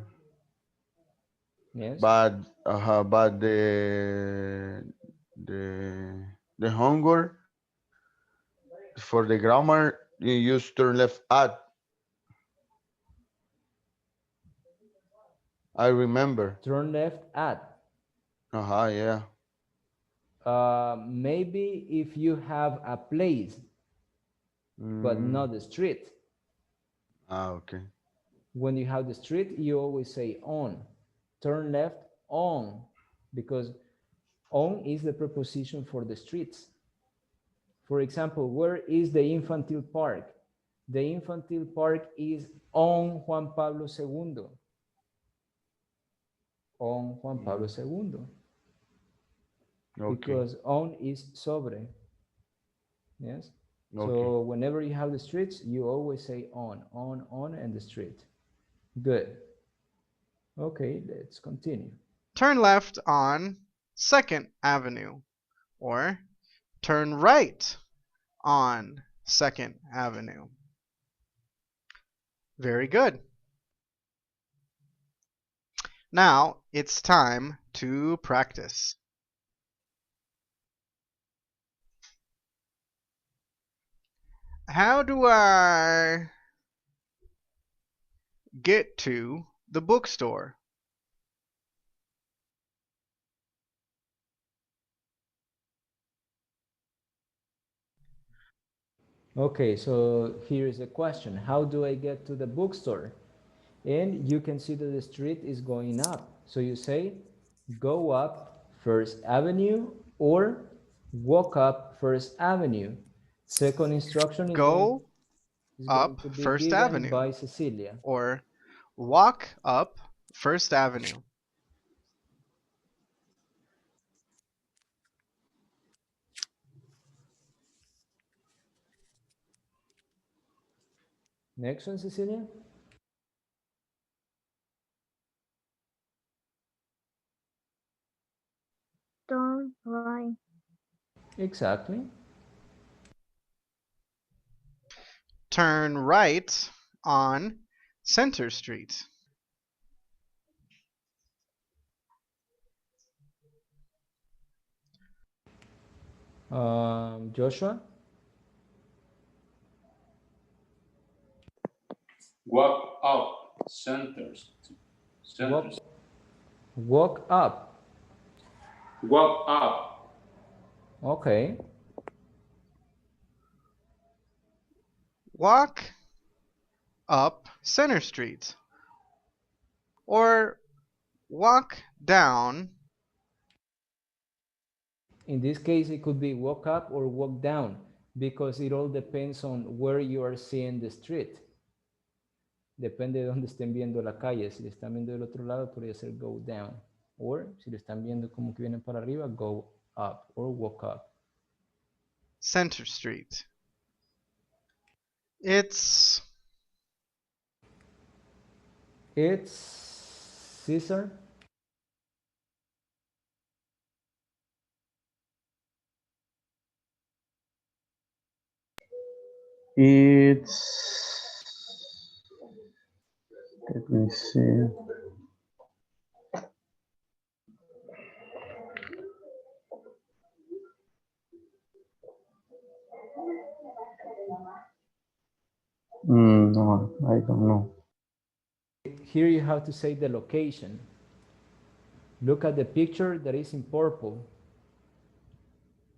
Yes. but the hunger for the grammar you use turn left at. I remember. Turn left at. Yeah. Maybe if you have a place, but not the street. Okay. When you have the street, you always say on. Turn left on, because on is the preposition for the streets. For example, where is the infantile park? The infantile park is on Juan Pablo II. On Juan Pablo II. Okay. Because on is sobre. Yes. Okay. So whenever you have the streets, you always say on, and the street. Good. Okay, let's continue. Turn left on 2nd Avenue, or turn right on 2nd Avenue. Very good. Now it's time to practice. How do I get to the bookstore? Okay, so here's a question. How do I get to the bookstore? And you can see that the street is going up. So you say, go up First Avenue or walk up First Avenue. Second instruction is going Go up to be 1st given Avenue, by Cecilia. or walk up 1st Avenue. Next one, Cecilia. Turn right. Exactly. Turn right on Center Street. Joshua. Walk up centers. Walk up. Walk up. Okay. Walk up Center Street, or walk down. In this case, it could be walk up or walk down, because it all depends on where you are seeing the street. Depende de dónde estén viendo la calle. Si le están viendo del otro lado, podría ser go down. O si lo están viendo como que vienen para arriba, go up or walk up. Center Street. It's Caesar. Let me see. No, I don't know. Here you have to say the location. Look at the picture that is in purple.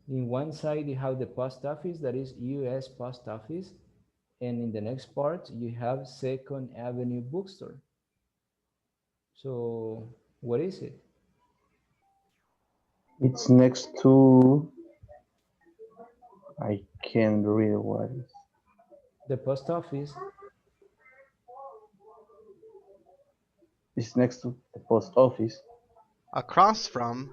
In one side you have the post office, that is US Post Office, and in the next part you have 2nd Avenue Bookstore. So what is it? It's next to, I can't read what is. The post office. It's next to the post office. across from.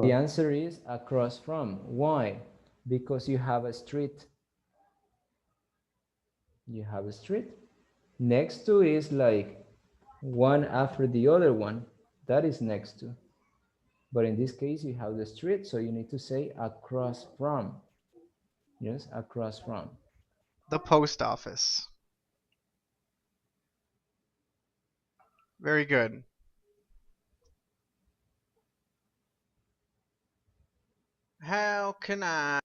The answer is across from. Why? Because you have a street. You have a street. Next to is like one after the other one. That is next to. But in this case, you have the street, so you need to say across from. Yes, across from. The post office. Very good. How can I?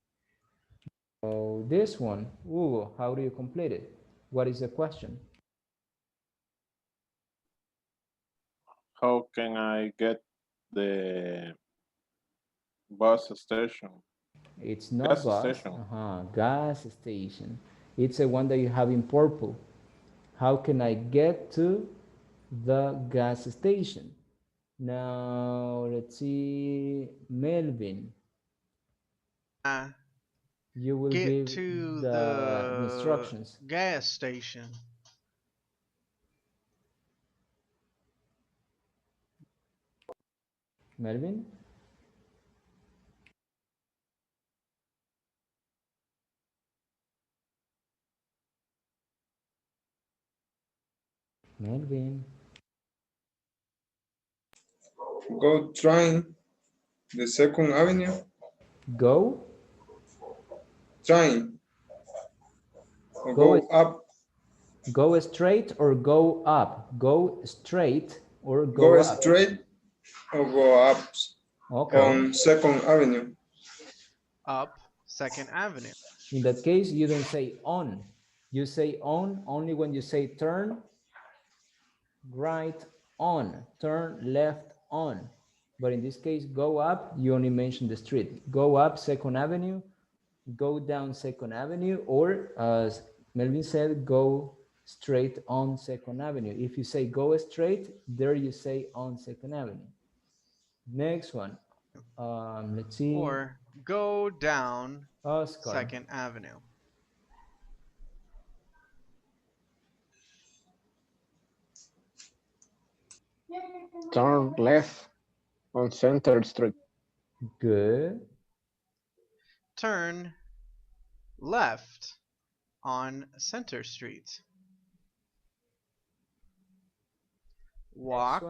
Oh, this one, Hugo, how do you complete it? What is the question? How can I get the bus station? It's not Gas bus, station. gas station. It's the one that you have in purple. How can I get to the gas station? Now, let's see, Melvin, you will Get give to the the instructions. gas station. Melvin? Melvin. Go train the Second Avenue. Go? Train. Or Go, go up. go straight or go up? Go straight or go Go up? straight or go up Okay. on Second Avenue. Up 2nd Avenue. In that case, you don't say on. You say on only when you say turn right on, turn left on. But in this case, go up, you only mention the street. Go up 2nd Avenue, go down 2nd Avenue, or as Melvin said, go straight on 2nd Avenue. If you say go straight, there you say on 2nd Avenue. Next one, let's see. Or go down Oscar. 2nd Avenue. Turn left on Center Street. Good. Turn left on Center Street. Walk.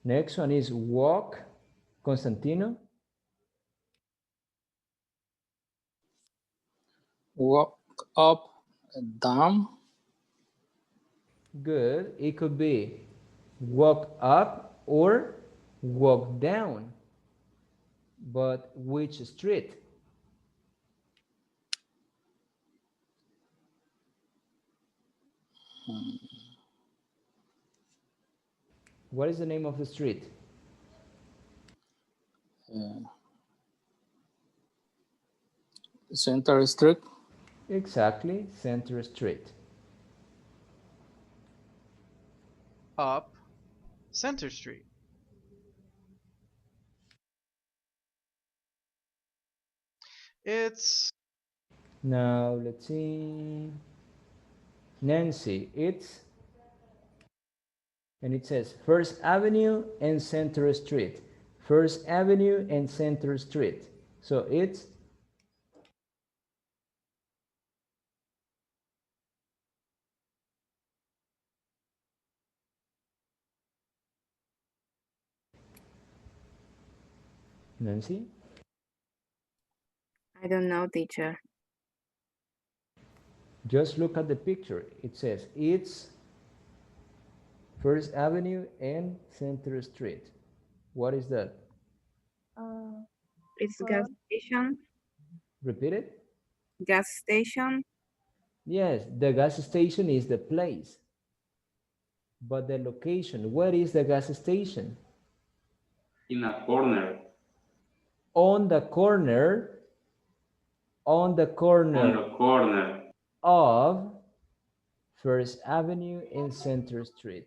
Next one is walk. Constantino. Walk up and down. Good. It could be walk up or walk down. But which street? What is the name of the street? Center Street. Exactly, Center Street. Up Center Street. It's Now let's see. Nancy, it's, and it says First Avenue and Center Street. First Avenue and Center Street. So it's Nancy? I don't know, teacher. Just look at the picture. It says it's First Avenue and Center Street. What is that? It's gas station. Repeat it. Gas station. Yes, the gas station is the place. But the location, where is the gas station? In a corner. On the corner. On the corner. On the corner. Of First Avenue and Center Street.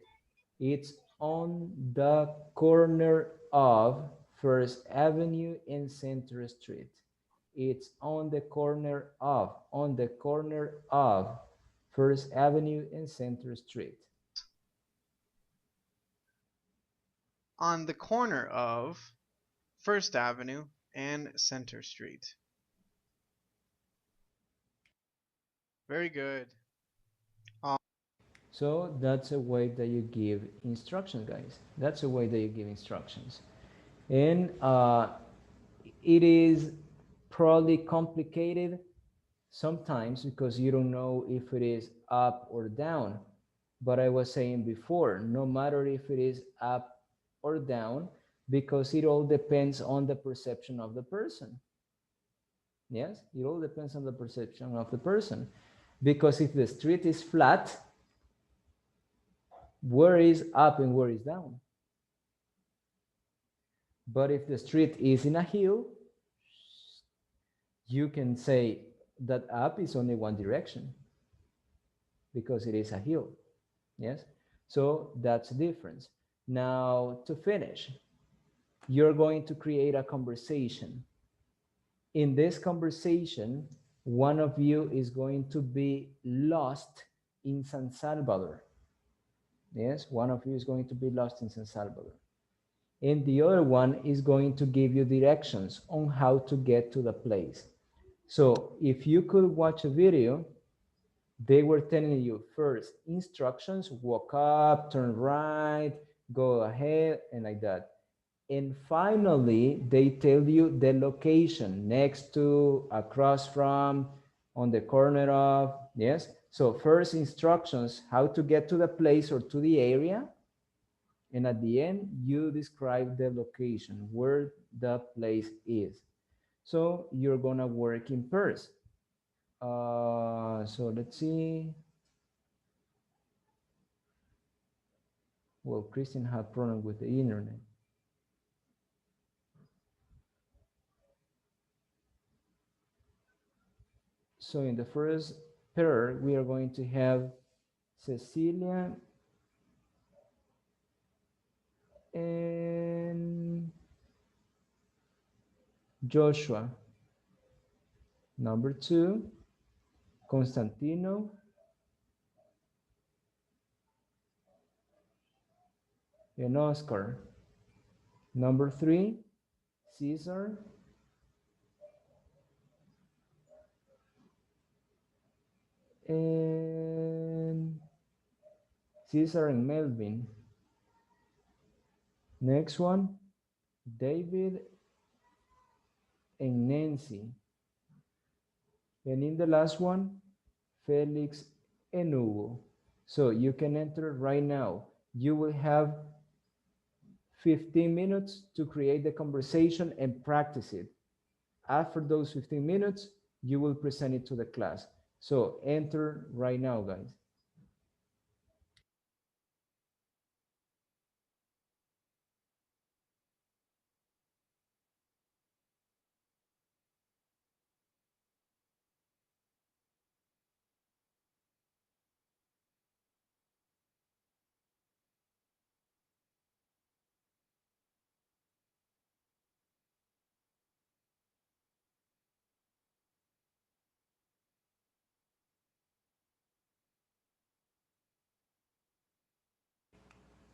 It's on the corner of First Avenue and Center Street. It's on the corner of First Avenue and Center Street. on the corner of 1st Avenue and Center Street. Very good. So that's a way that you give instructions, guys. That's a way that you give instructions. And it is probably complicated sometimes because you don't know if it is up or down. But I was saying before, no matter if it is up or down, because it all depends on the perception of the person. Yes, it all depends on the perception of the person. Because if the street is flat, where is up and where is down? But if the street is in a hill, you can say that up is only one direction because it is a hill. Yes, so that's the difference. Now, to finish, you're going to create a conversation. In this conversation, one of you is going to be lost in San Salvador. Yes, one of you is going to be lost in San Salvador. And the other one is going to give you directions on how to get to the place. So if you could watch a video, they were telling you first instructions, walk up, turn right, go ahead, and like that. And finally, they tell you the location next to, across from, on the corner of, yes? So first instructions, how to get to the place or to the area. And at the end, you describe the location, where the place is. So you're gonna work in pairs. So let's see. Well, Christian had problem with the internet. So in the first pair, we are going to have Cecilia and Joshua. Number 2, Constantino and Oscar. Number 3, Cesar and Melvin. Next one, David and Nancy. And in the last one, Felix and Hugo. So you can enter right now. You will have 15 minutes to create the conversation and practice it. After those 15 minutes, you will present it to the class. So enter right now, guys.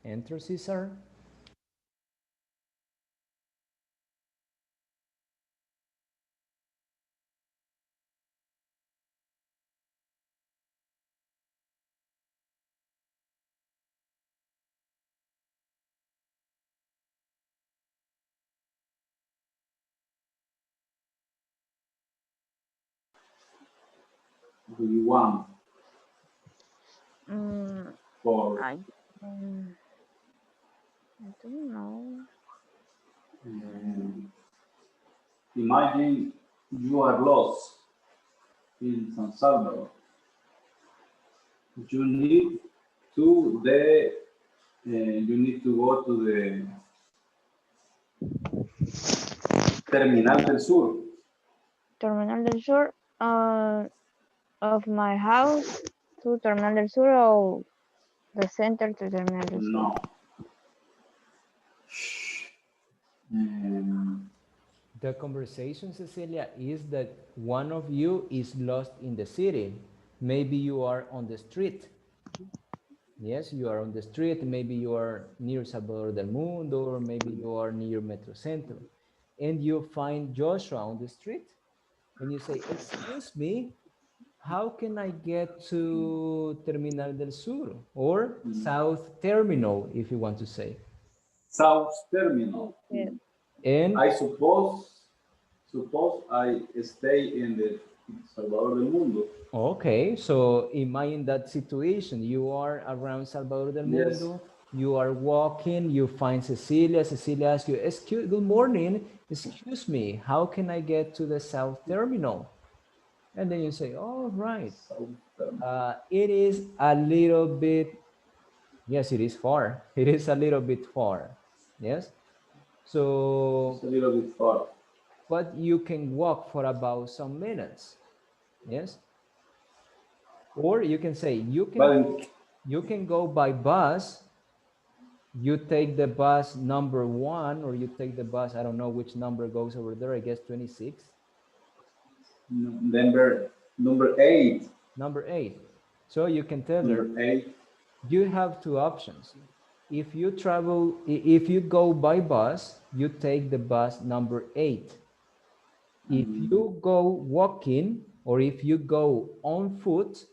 Enter, Cesar. Do you want Mm, for I, I don't know. imagine you are lost in San Salvador. You need to go to the Terminal del Sur. Terminal del Sur, of my house to Terminal del Sur or the center to Terminal del Sur? No. The conversation, Cecilia, is that one of you is lost in the city. Maybe you are on the street. Yes, you are on the street. Maybe you are near Salvador del Mundo, or maybe you are near Metro Centro. And you find Joshua on the street. And you say, excuse me, how can I get to Terminal del Sur? Or South Terminal, if you want to say. South Terminal. Yeah. And I suppose I stay in the Salvador del Mundo. okay, so imagine that situation. You are around Salvador del Yes. Mundo, You are walking, you find Cecilia. Cecilia asks you, excuse, good morning, excuse me, how can I get to the South Terminal? And then you say, all right, it is a little bit, yes, it is far. It is a little bit far, yes? So, It's a little bit far. but you can walk for about some minutes, yes? Or you can say, you can go by bus. You take the bus number 1, or you take the bus, I don't know which number goes over there, I guess 26. Number 8. Number 8. So you can tell her, Number 8. you have two options. If you travel, if you go by bus, you take the bus number 8. If you go walking, or if you go on foot,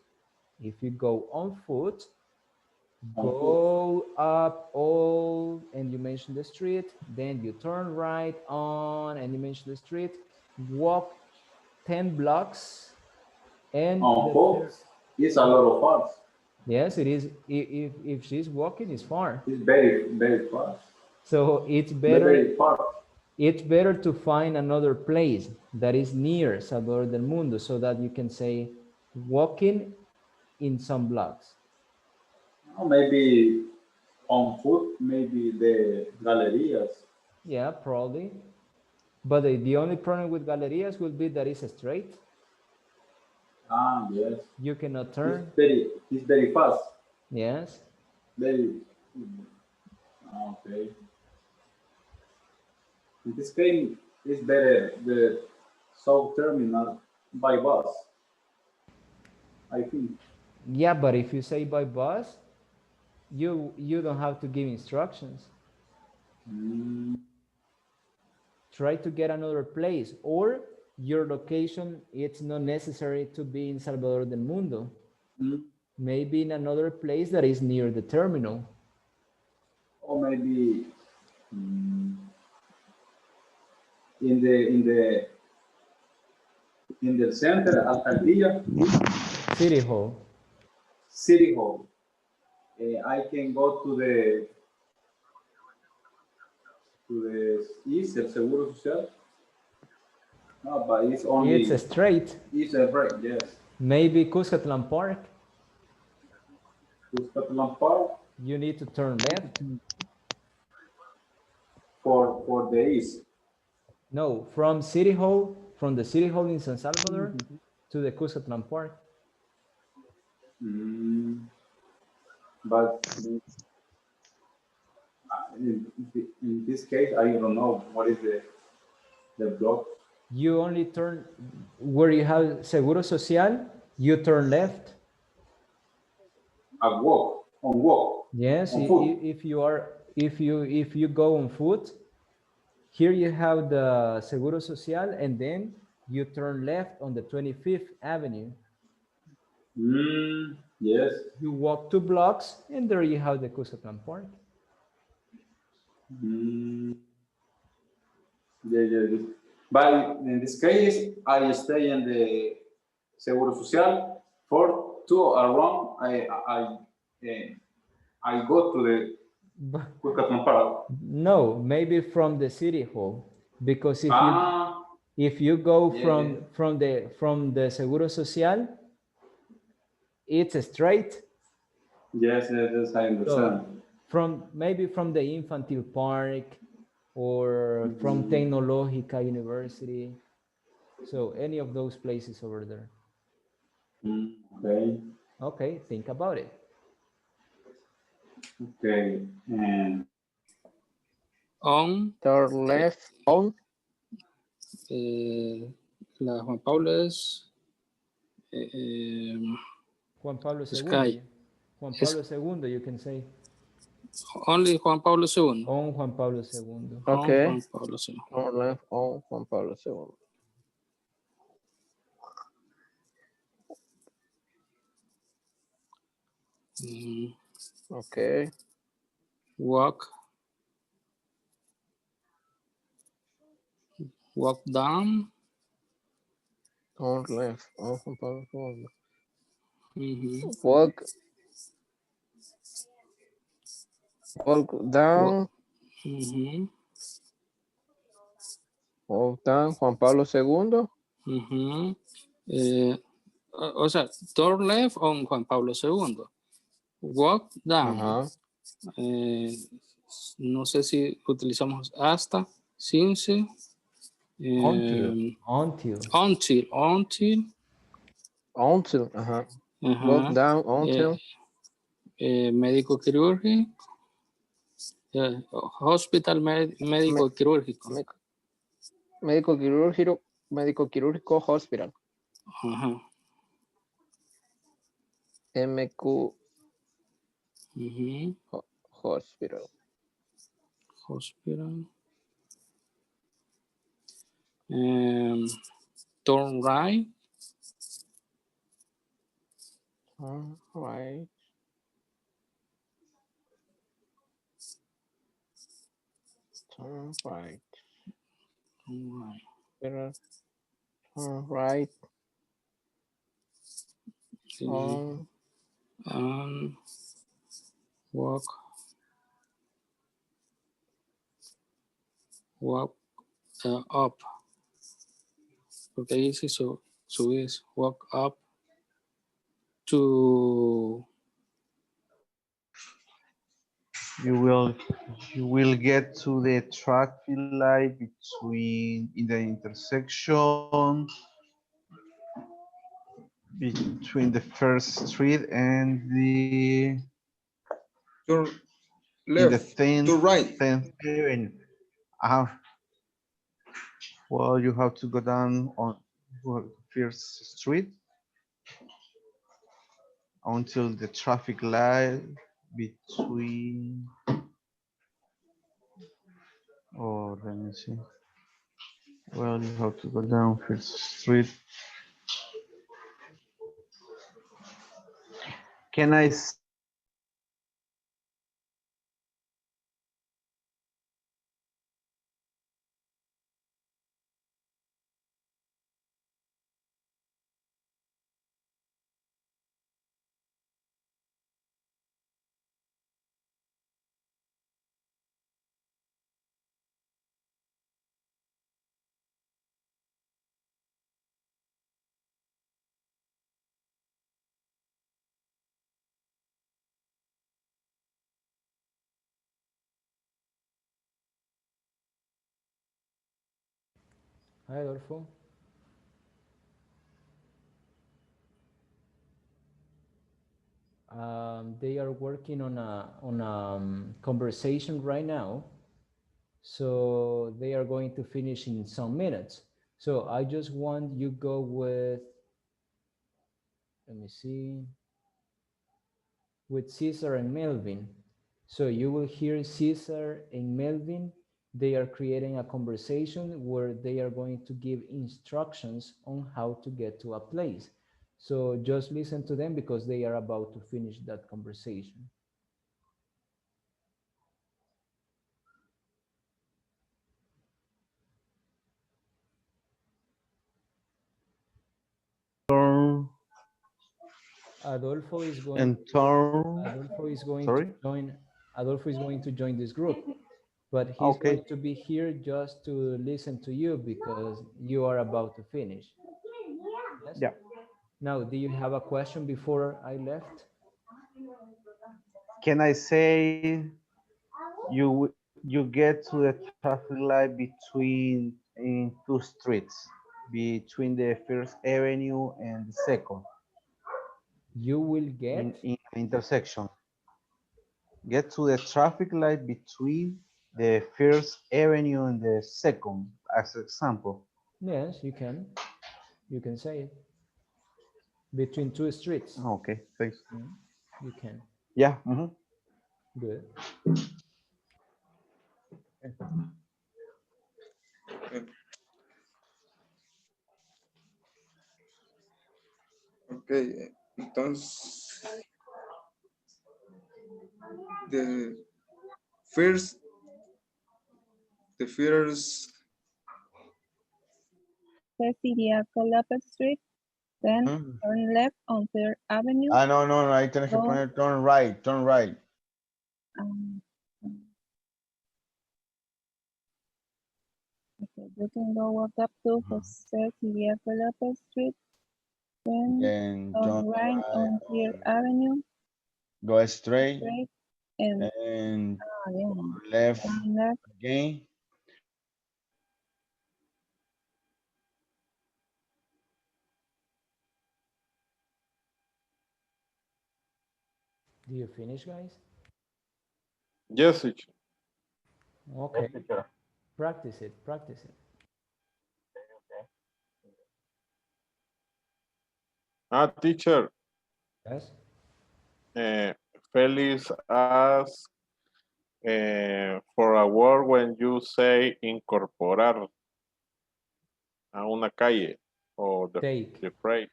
go up all, and you mention the street, then you turn right on, and you mention the street, walk 10 blocks, and On foot, it's a lot of fast. yes, it is. If she's walking, it's far. It's very, very fast. So it's Very far. it's better to find another place that is near Salvador del Mundo, so that you can say walking in some blocks. Maybe on foot, maybe the galerías. Yeah, probably. But the only problem with galerías will be that it's straight. Ah, yes. You cannot turn. It's very fast. Yes. Very. Okay. In this case, it's better the South Terminal by bus, I think. Yeah, but if you say by bus, you don't have to give instructions. Try to get another place, or your location, it's not necessary to be in Salvador del Mundo. Maybe in another place that is near the terminal. Or maybe in the center, Alcaldía. City Hall. City Hall. I can go to the east, el Seguro Social. No, but it's only. It's a straight. It's a break, yes. Maybe Cuscatlan Park. Cuscatlan Park. You need to turn left. For the east. No, from City Hall, from the City Hall in San Salvador to the Cuscatlan Park. But in this case, I don't know what is the block. You only turn where you have Seguro Social, you turn left. On walk. Yes, on foot. if you go on foot, here you have the Seguro Social, and then you turn left on the 25th Avenue. Yes. You walk 2 blocks, and there you have the Cuscatlan Park. Yeah. But in this case, I stay in the Seguro Social for 2 around. I go to the Cuscatlan Park. No, maybe from the City Hall, because if you go from the Seguro Social, it's straight. Yes, I understand. So maybe from the Infantile Park, or from Tecnológica University. So any of those places over there. Okay. Okay, think about it. Okay. And On. Turn left on. La Juan Pablo es Juan Pablo II. Sky. Juan Pablo II, you can say. Only Juan Pablo II. On Juan Pablo II. Okay. On Juan Pablo II. Turn left on Juan Pablo II. Okay. Walk down. Turn left on Juan Pablo II. Mm-hmm. Walk Walk down. Mhm, Walk down. Juan Pablo II. mhm. O sea, turn left on Juan Pablo II. Walk down. Ajá. No sé si utilizamos hasta, since, Until. eh, Until. until, Until. Ajá. Walk ajá, down until. médico quirúrgico, hospital Me- médico quirúrgico. me- médico quirúrgico. Médico quirúrgico hospital. Ajá. MQ Ujú. hospital. Hospital. Turn right. All right. Turn right. Turn right. Turn right. On. And walk up. Porque ahí dice subir. Walk up to. You will you will get to the traffic light between in the intersection between the first street and the Turn in the left. To right. 10th Avenue. Uh, well, you have to go down on First Street until the traffic light between. Oh, let me see. Well, you have to go down First Street. Can I Hi, Adolfo. They are working on a conversation right now, so they are going to finish in some minutes. So I just want you go with, let me see, with Caesar and Melvin. So you will hear Caesar and Melvin. They are creating a conversation where they are going to give instructions on how to get to a place. So just listen to them because they are about to finish that conversation. turn Adolfo is going and to turn? Adolfo is going to Sorry? join Adolfo is going to join this group, but he's Okay. going to be here just to listen to you because you are about to finish. Yes. Yeah. Now, do you have a question before I left? Can I say you get to the traffic light between in two streets, between the First Avenue and the second You will get. in intersection. Get to the traffic light between the First Avenue and the second, as example. Yes, you can. You can say it. Between two streets. Okay, thanks. You can. Yeah. Good. Ok, entonces the first the first First iría Columbus Street, then turn left on Third Avenue. Ah, no, ahí tienes que Go, poner turn right, turn right. um, You can go up to Jose Sierra Lopez Street, then Then turn turn right right on Clear on, Avenue, go straight straight, and and again, left turn left. again. Do you finish, guys? Yes, teacher. Okay. Practice it, practice it. Teacher, Yes. uh, Felix asks for a word when you say incorporar a una calle or Take, the phrase.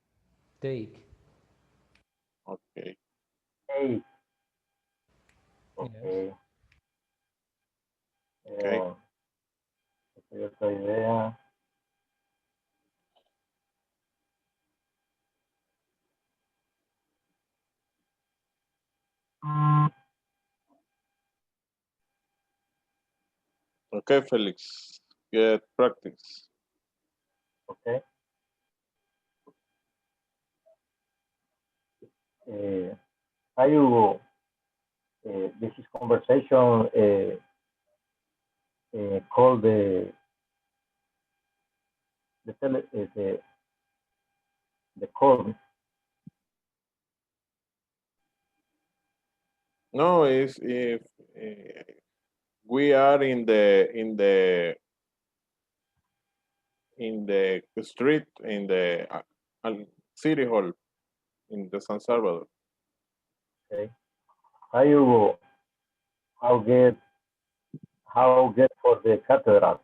take. Okay. Hey, Yes. ok. Okay. Hay otra idea. Okay, Felix. Get practice. Ok. Hi, Hugo. This is conversation called the call. No, it's if we are in the street in the city hall in the San Salvador. Okay. Hi, Hugo. How get for the cathedral?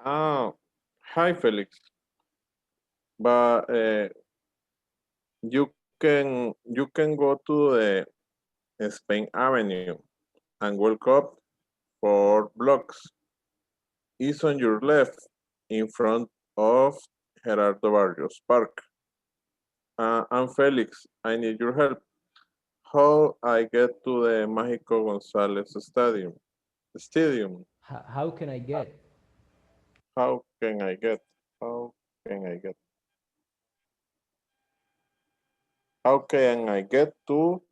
Ah, hi, Felix. But you can go to the Spain Avenue and walk up 4 blocks. It's on your left, in front of Gerardo Barrios Park. And Felix, I need your help. How I get to the Mágico González Stadium? Stadium. How can I get? How can I get? How can I get? How can I get to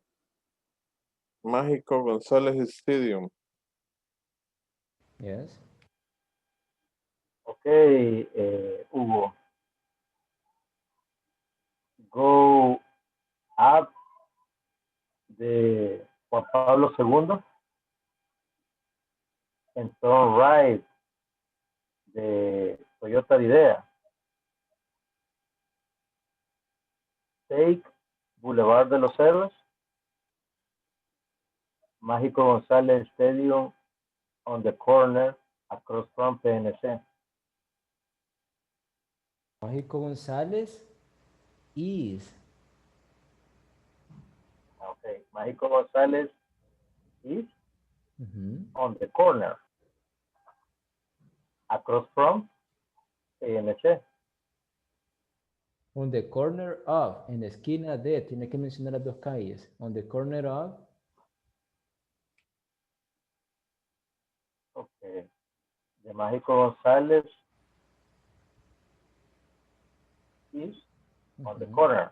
Mágico González Stadium? Yes. Okay, Hugo. Go up the Juan Pablo II and turn right the Toyota Idea. Take Boulevard de los Héroes, Mágico González Stadium on the corner across from PNC. Mágico González is. Okay, Mágico González is on the corner across from PNC. On the corner of, en la esquina de, tiene que mencionar las dos calles. On the corner of. Okay, de Mágico González is on the corner.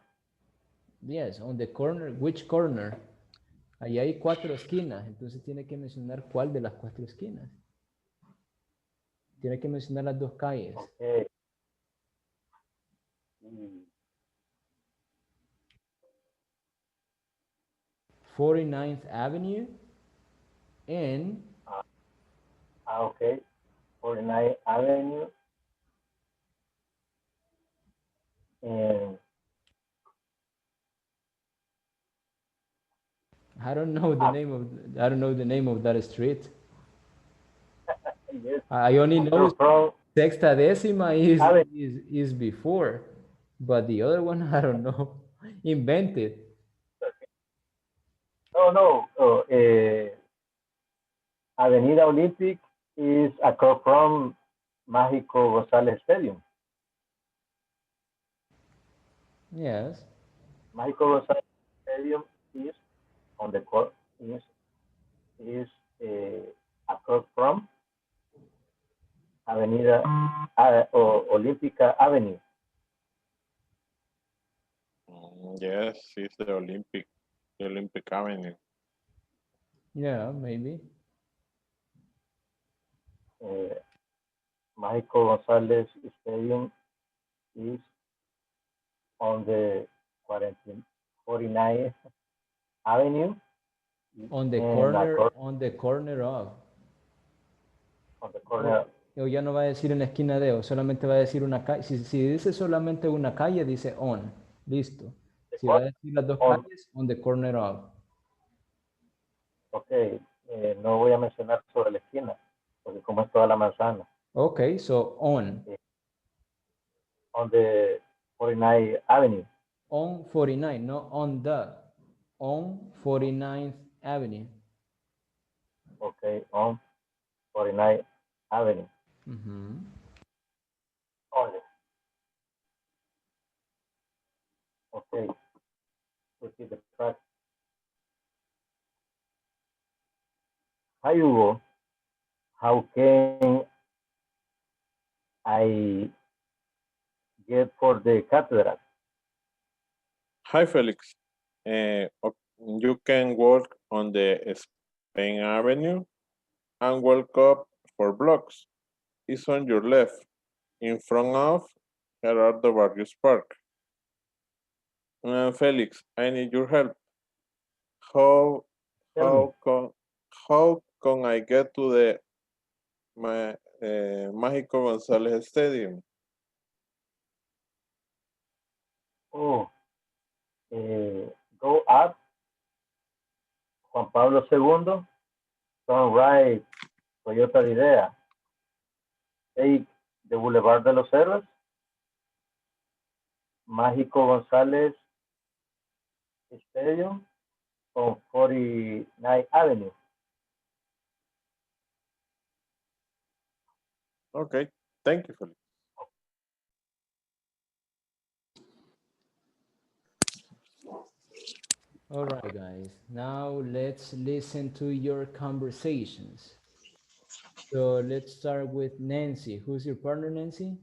Yes, on the corner. Which corner? Ahí hay 4 esquinas, entonces tiene que mencionar cuál de las 4 esquinas. Tiene que mencionar las dos calles. Okay. 49th Avenue and Okay. 49th Avenue and I don't know the name of that street. yes, I only know from Sexta Décima is before, but the other one I don't know. Invented. no, Avenida Olympic is across from Mágico González Stadium. Yes. Mágico González Stadium is on the is across from Avenida Olímpica Avenue. Yes, it's the Olympic Avenue. Yeah, maybe. Mágico González Stadium is on the 49th Avenue. On the And corner, on the corner of. on the corner. O ya no va a decir en la esquina de, o solamente va a decir una calle. Si dice solamente una calle, dice on. Listo. Si va a decir las dos On. calles, on the corner of. Ok, no voy a mencionar sobre la esquina, porque como es toda la manzana. Okay, so on. On the 49th Avenue. On 49, no on the. On 49th Avenue. Okay, on 49th Avenue. Only. Okay, repeat the track. Hi Hugo, how can I get for the cathedral? Hi, Felix. You can walk on the Spain Avenue and walk up 4 blocks. It's on your left, in front of Gerardo Barrios Park. Felix, I need your help. How Tell me. how can I get to the Mágico González Stadium? Oh, go up Juan Pablo II, turn right Toyota Idea, take the Boulevard de los Héroes, Mágico González Stadium on 49th Avenue. Okay, thank you, Felix. All right, guys. Now let's listen to your conversations. So let's start with Nancy. Who's your partner, Nancy?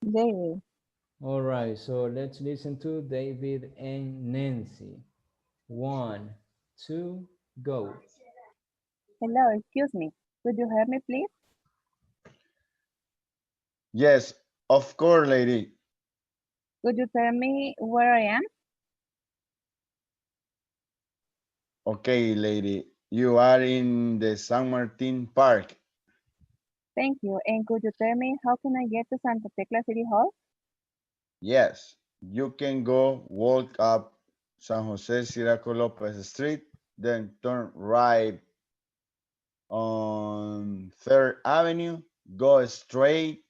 David. All right, so let's listen to David and Nancy. 1, 2, go. Hello, excuse me. Could you help me, please? Yes, of course, lady. Could you tell me where I am? Okay, lady. You are in the San Martin Park. Thank you. And could you tell me how can I get to Santa Tecla City Hall? Yes, you can go walk up San Jose Ciraco Lopez Street, then turn right on 3rd Avenue, go straight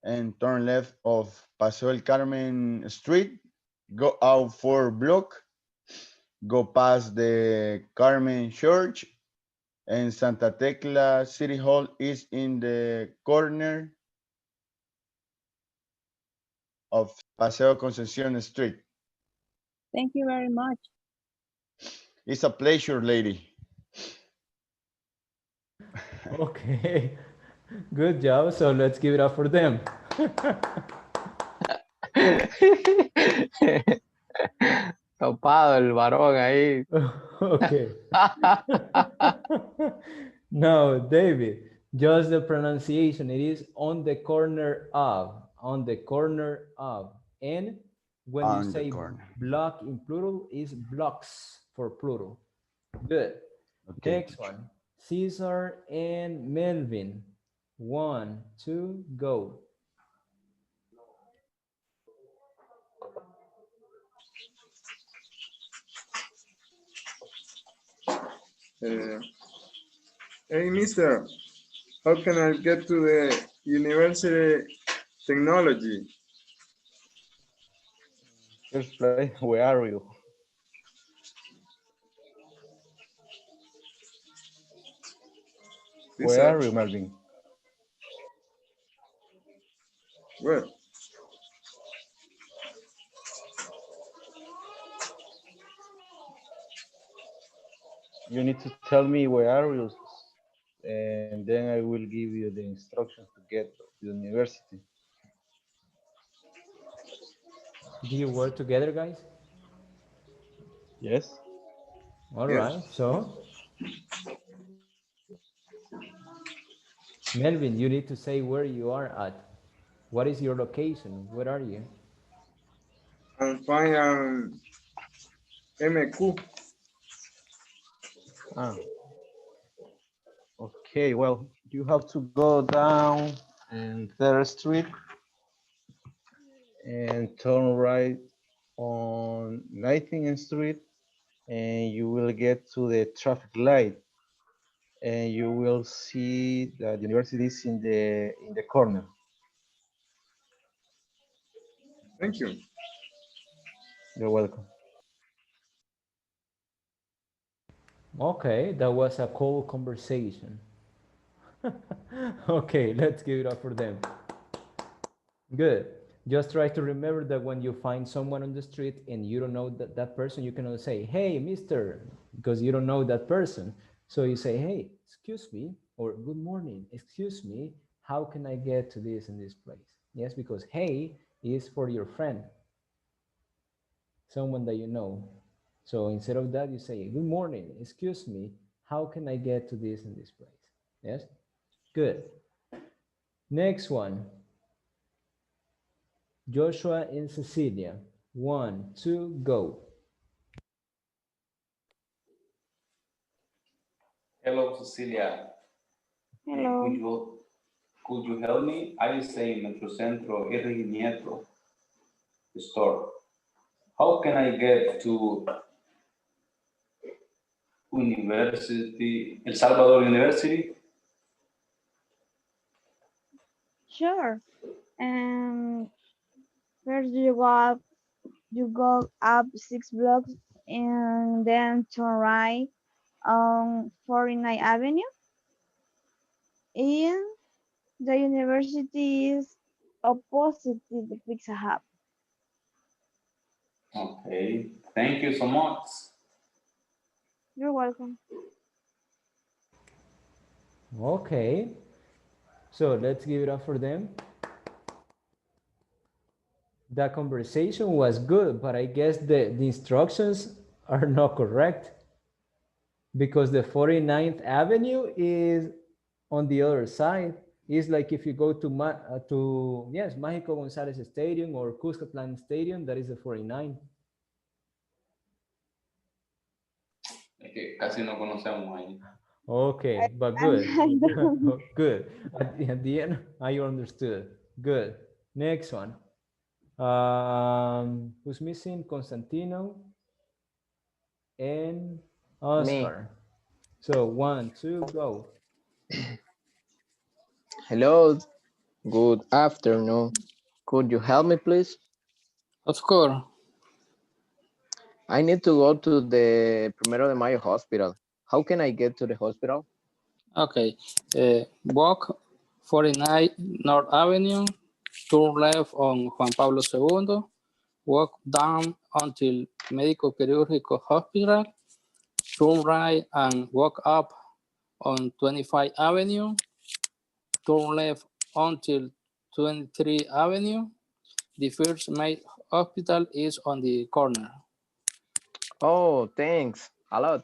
and turn left of Paseo El Carmen Street, go out 4 blocks, go past the Carmen Church, and Santa Tecla City Hall is in the corner of Paseo Concepcion Street. Thank you very much. It's a pleasure, lady. Okay, good job. So let's give it up for them. Topado el varón ahí. Okay. No, David, just the pronunciation. It is on the corner of, on the corner of. And when you say block in plural, is blocks for plural. Good. Okay. Next one, Cesar and Melvin. 1, 2, go. Hey, mister, how can I get to the university technology? First place, where are you? Where are you, Melvin? Well, You need to tell me where are you. and then I will give you the instructions to get to the university. Do you work together, guys? Yes? All Yes. right. So, Melvin, you need to say where you are at. What is your location? Where are you? I'm fine. MQ. Ah, okay. Well, you have to go down and Third Street and turn right on 19th Street, and you will get to the traffic light, and you will see that the university is in the corner. Thank you. You're welcome. Okay, that was a cool conversation. Okay, let's give it up for them. Good. Just try to remember that when you find someone on the street and you don't know that person, you cannot say, hey, mister, because you don't know that person. So you say, hey, excuse me, or good morning, excuse me, how can I get to this in this place? Yes, because hey is for your friend, someone that you know. So instead of that, you say, good morning, excuse me, how can I get to this in this place? Yes, good. Next one. Joshua and Cecilia. 1, 2, go. Hello, Cecilia. Hello. Could you help me? I stay in Metrocentro Enrique Nieto store. How can I get to University, El Salvador University? Sure. And first you go up 6 blocks and then turn right on 49 Avenue. And the university is opposite to the Pizza Hut. Okay, thank you so much. You're welcome. Okay. So let's give it up for them. That conversation was good, but I guess the instructions are not correct because the 49th Avenue is on the other side. It's like if you go to yes, Mágico González Stadium or Cuscatlán Stadium, that is the 49. Es que casi no conocemos ahí. Okay, but good. Good. At the end, I understood. Good. Next one. Who's missing? Constantino and Me. Oscar. So 1, 2, go. Hello. Good afternoon. Could you help me, please? Of course. I need to go to the Primero de Mayo hospital. How can I get to the hospital? Okay. Walk 49 North Avenue, turn left on Juan Pablo II, walk down until Medical Chirurgical Hospital, turn right and walk up on 25 Avenue, turn left until 23 Avenue. The first main hospital is on the corner. Oh, thanks a lot.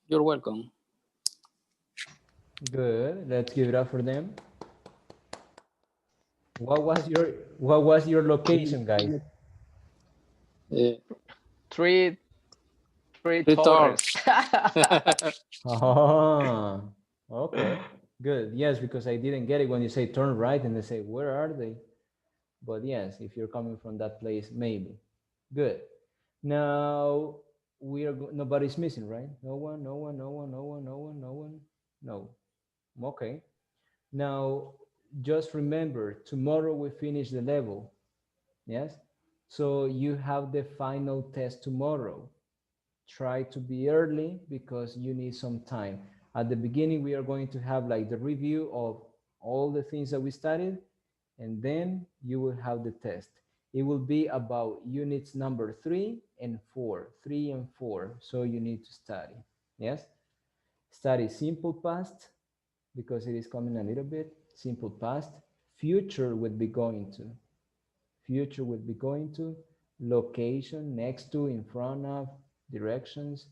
You're welcome. Good. Let's give it up for them. What was your location, guys? Uh, Three Three torres. Oh, okay. Good. Yes, because I didn't get it when you say turn right and they say, where are they? But yes, if you're coming from that place, maybe. Good. Now nobody's missing, right? No one, no one, no one, no one, no one, no one. No. Okay. Now just remember, tomorrow we finish the level. Yes. So you have the final test tomorrow. Try to be early because you need some time. At the beginning, we are going to have like the review of all the things that we studied, and then you will have the test. It will be about units number 3 and 4, 3 and 4. So you need to study. Yes? Study simple past, because it is coming a little bit. Simple past. Future would be going to. Future would be going to. Location, next to, in front of, directions.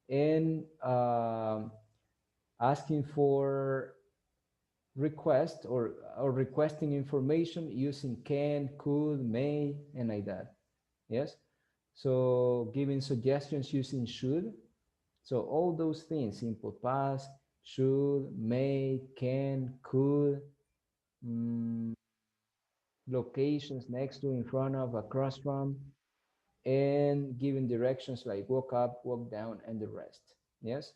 And asking for request or requesting information using can, could, may, and like that. Yes. So giving suggestions using should. So all those things, simple past, should, may, can, could, locations next to, in front of, across from, and giving directions like walk up, walk down, and the rest. Yes.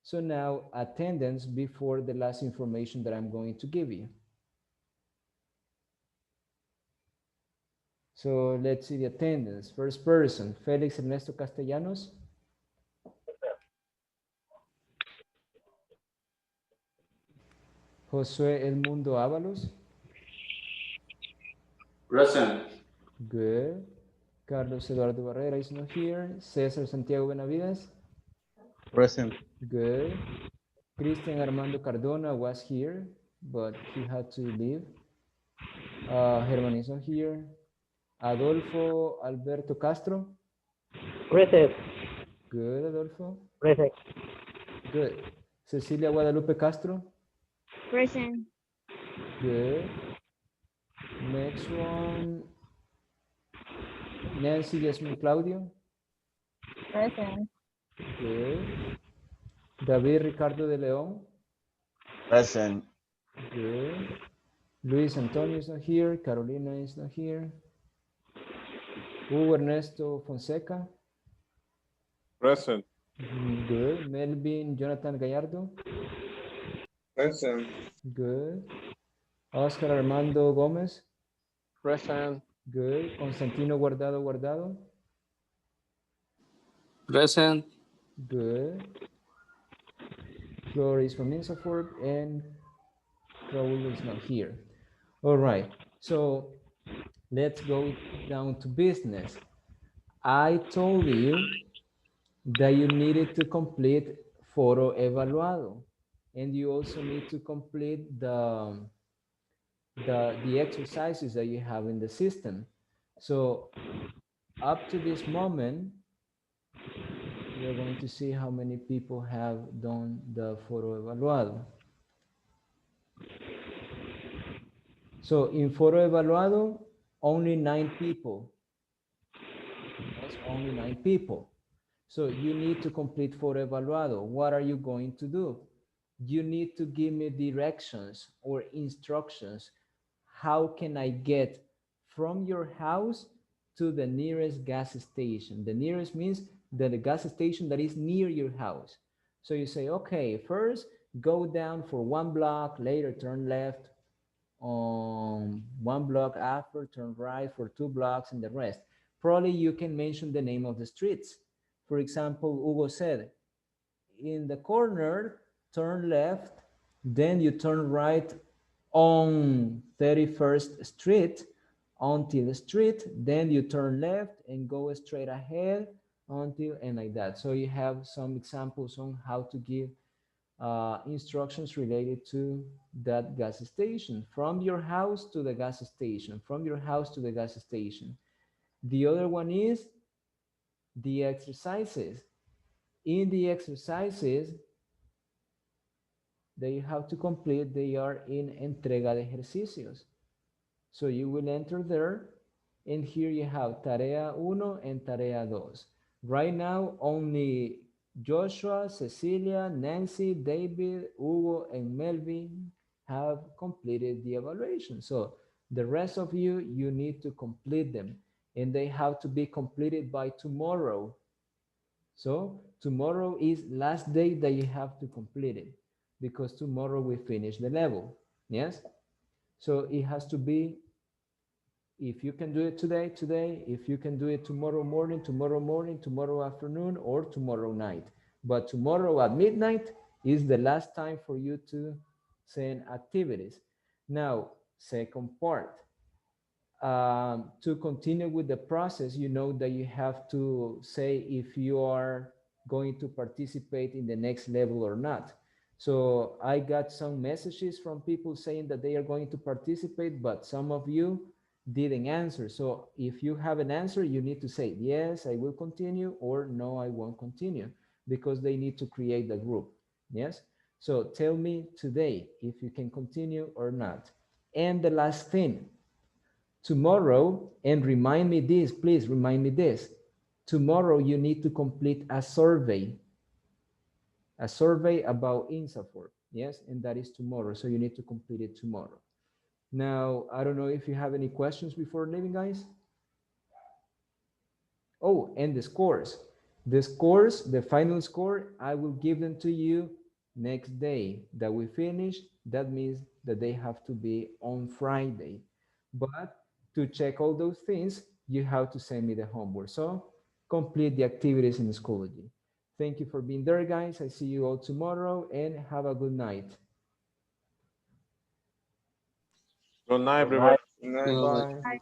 So now attendance before the last information that I'm going to give you. So let's see the attendance. First person, Felix Ernesto Castellanos. Josué Edmundo Ábalos. Present. Good. Carlos Eduardo Barrera is not here. Cesar Santiago Benavides. Present. Good. Cristian Armando Cardona was here, but he had to leave. Herman is not here. Adolfo Alberto Castro. Present. Good, Adolfo. Present. Good. Cecilia Guadalupe Castro. Present. Good. Next one. Nancy Yasmin Claudio. Present. Good. David Ricardo de León. Present. Good. Luis Antonio is not here. Carolina is not here. Hugo Ernesto Fonseca. Present. Good. Melvin Jonathan Gallardo. Present. Good. Oscar Armando Gómez. Present. Good. Constantino Guardado. Present. Good. Flor is from Insafort and Raul is not here. All right. So let's go down to business. I told you that you needed to complete foro evaluado, and you also need to complete the exercises that you have in the system. So up to this moment, we're going to see how many people have done the foro evaluado. So in foro evaluado, only 9 people. That's only 9 people. So you need to complete foro evaluado. What are you going to do? You need to give me directions or instructions. How can I get from your house to the nearest gas station? The nearest means the gas station that is near your house. So you say, okay, first go down for 1 block, later turn left, on 1 block after, turn right for 2 blocks, and the rest. Probably you can mention the name of the streets. For example, Hugo said, in the corner, turn left, then you turn right on 31st Street until the street, then you turn left and go straight ahead until, and like that. So you have some examples on how to give instructions related to that gas station, from your house to the gas station, from your house to the gas station. The other one is the exercises. In the exercises that you have to complete, they are in entrega de ejercicios. So you will enter there, and here you have tarea 1 and tarea 2. Right now, only Joshua, Cecilia, Nancy, David, Hugo, and Melvin have completed the evaluation. So the rest of you, you need to complete them, and they have to be completed by tomorrow. So tomorrow is last day that you have to complete it, because tomorrow we finish the level. Yes? So it has to be, if you can do it today, today. If you can do it tomorrow morning, tomorrow afternoon, or tomorrow night. But tomorrow at midnight is the last time for you to send activities. Now, second part. To continue with the process, you know that you have to say if you are going to participate in the next level or not. So I got some messages from people saying that they are going to participate, but some of you didn't answer. So if you have an answer, you need to say, yes, I will continue, or no, I won't continue, because they need to create the group. Yes. So tell me today if you can continue or not. And the last thing, tomorrow, and remind me this, please remind me this. Tomorrow you need to complete a survey about INSAFORP, yes, and that is tomorrow, so you need to complete it tomorrow. Now, I don't know if you have any questions before leaving, guys. Oh, and the scores. The scores, the final score, I will give them to you next day that we finish. That means that they have to be on Friday. But to check all those things, you have to send me the homework. So complete the activities in Schoology. Thank you for being there, guys. I see you all tomorrow, and have a good night. Good night, Good everybody. night. Nice. Good. Bye.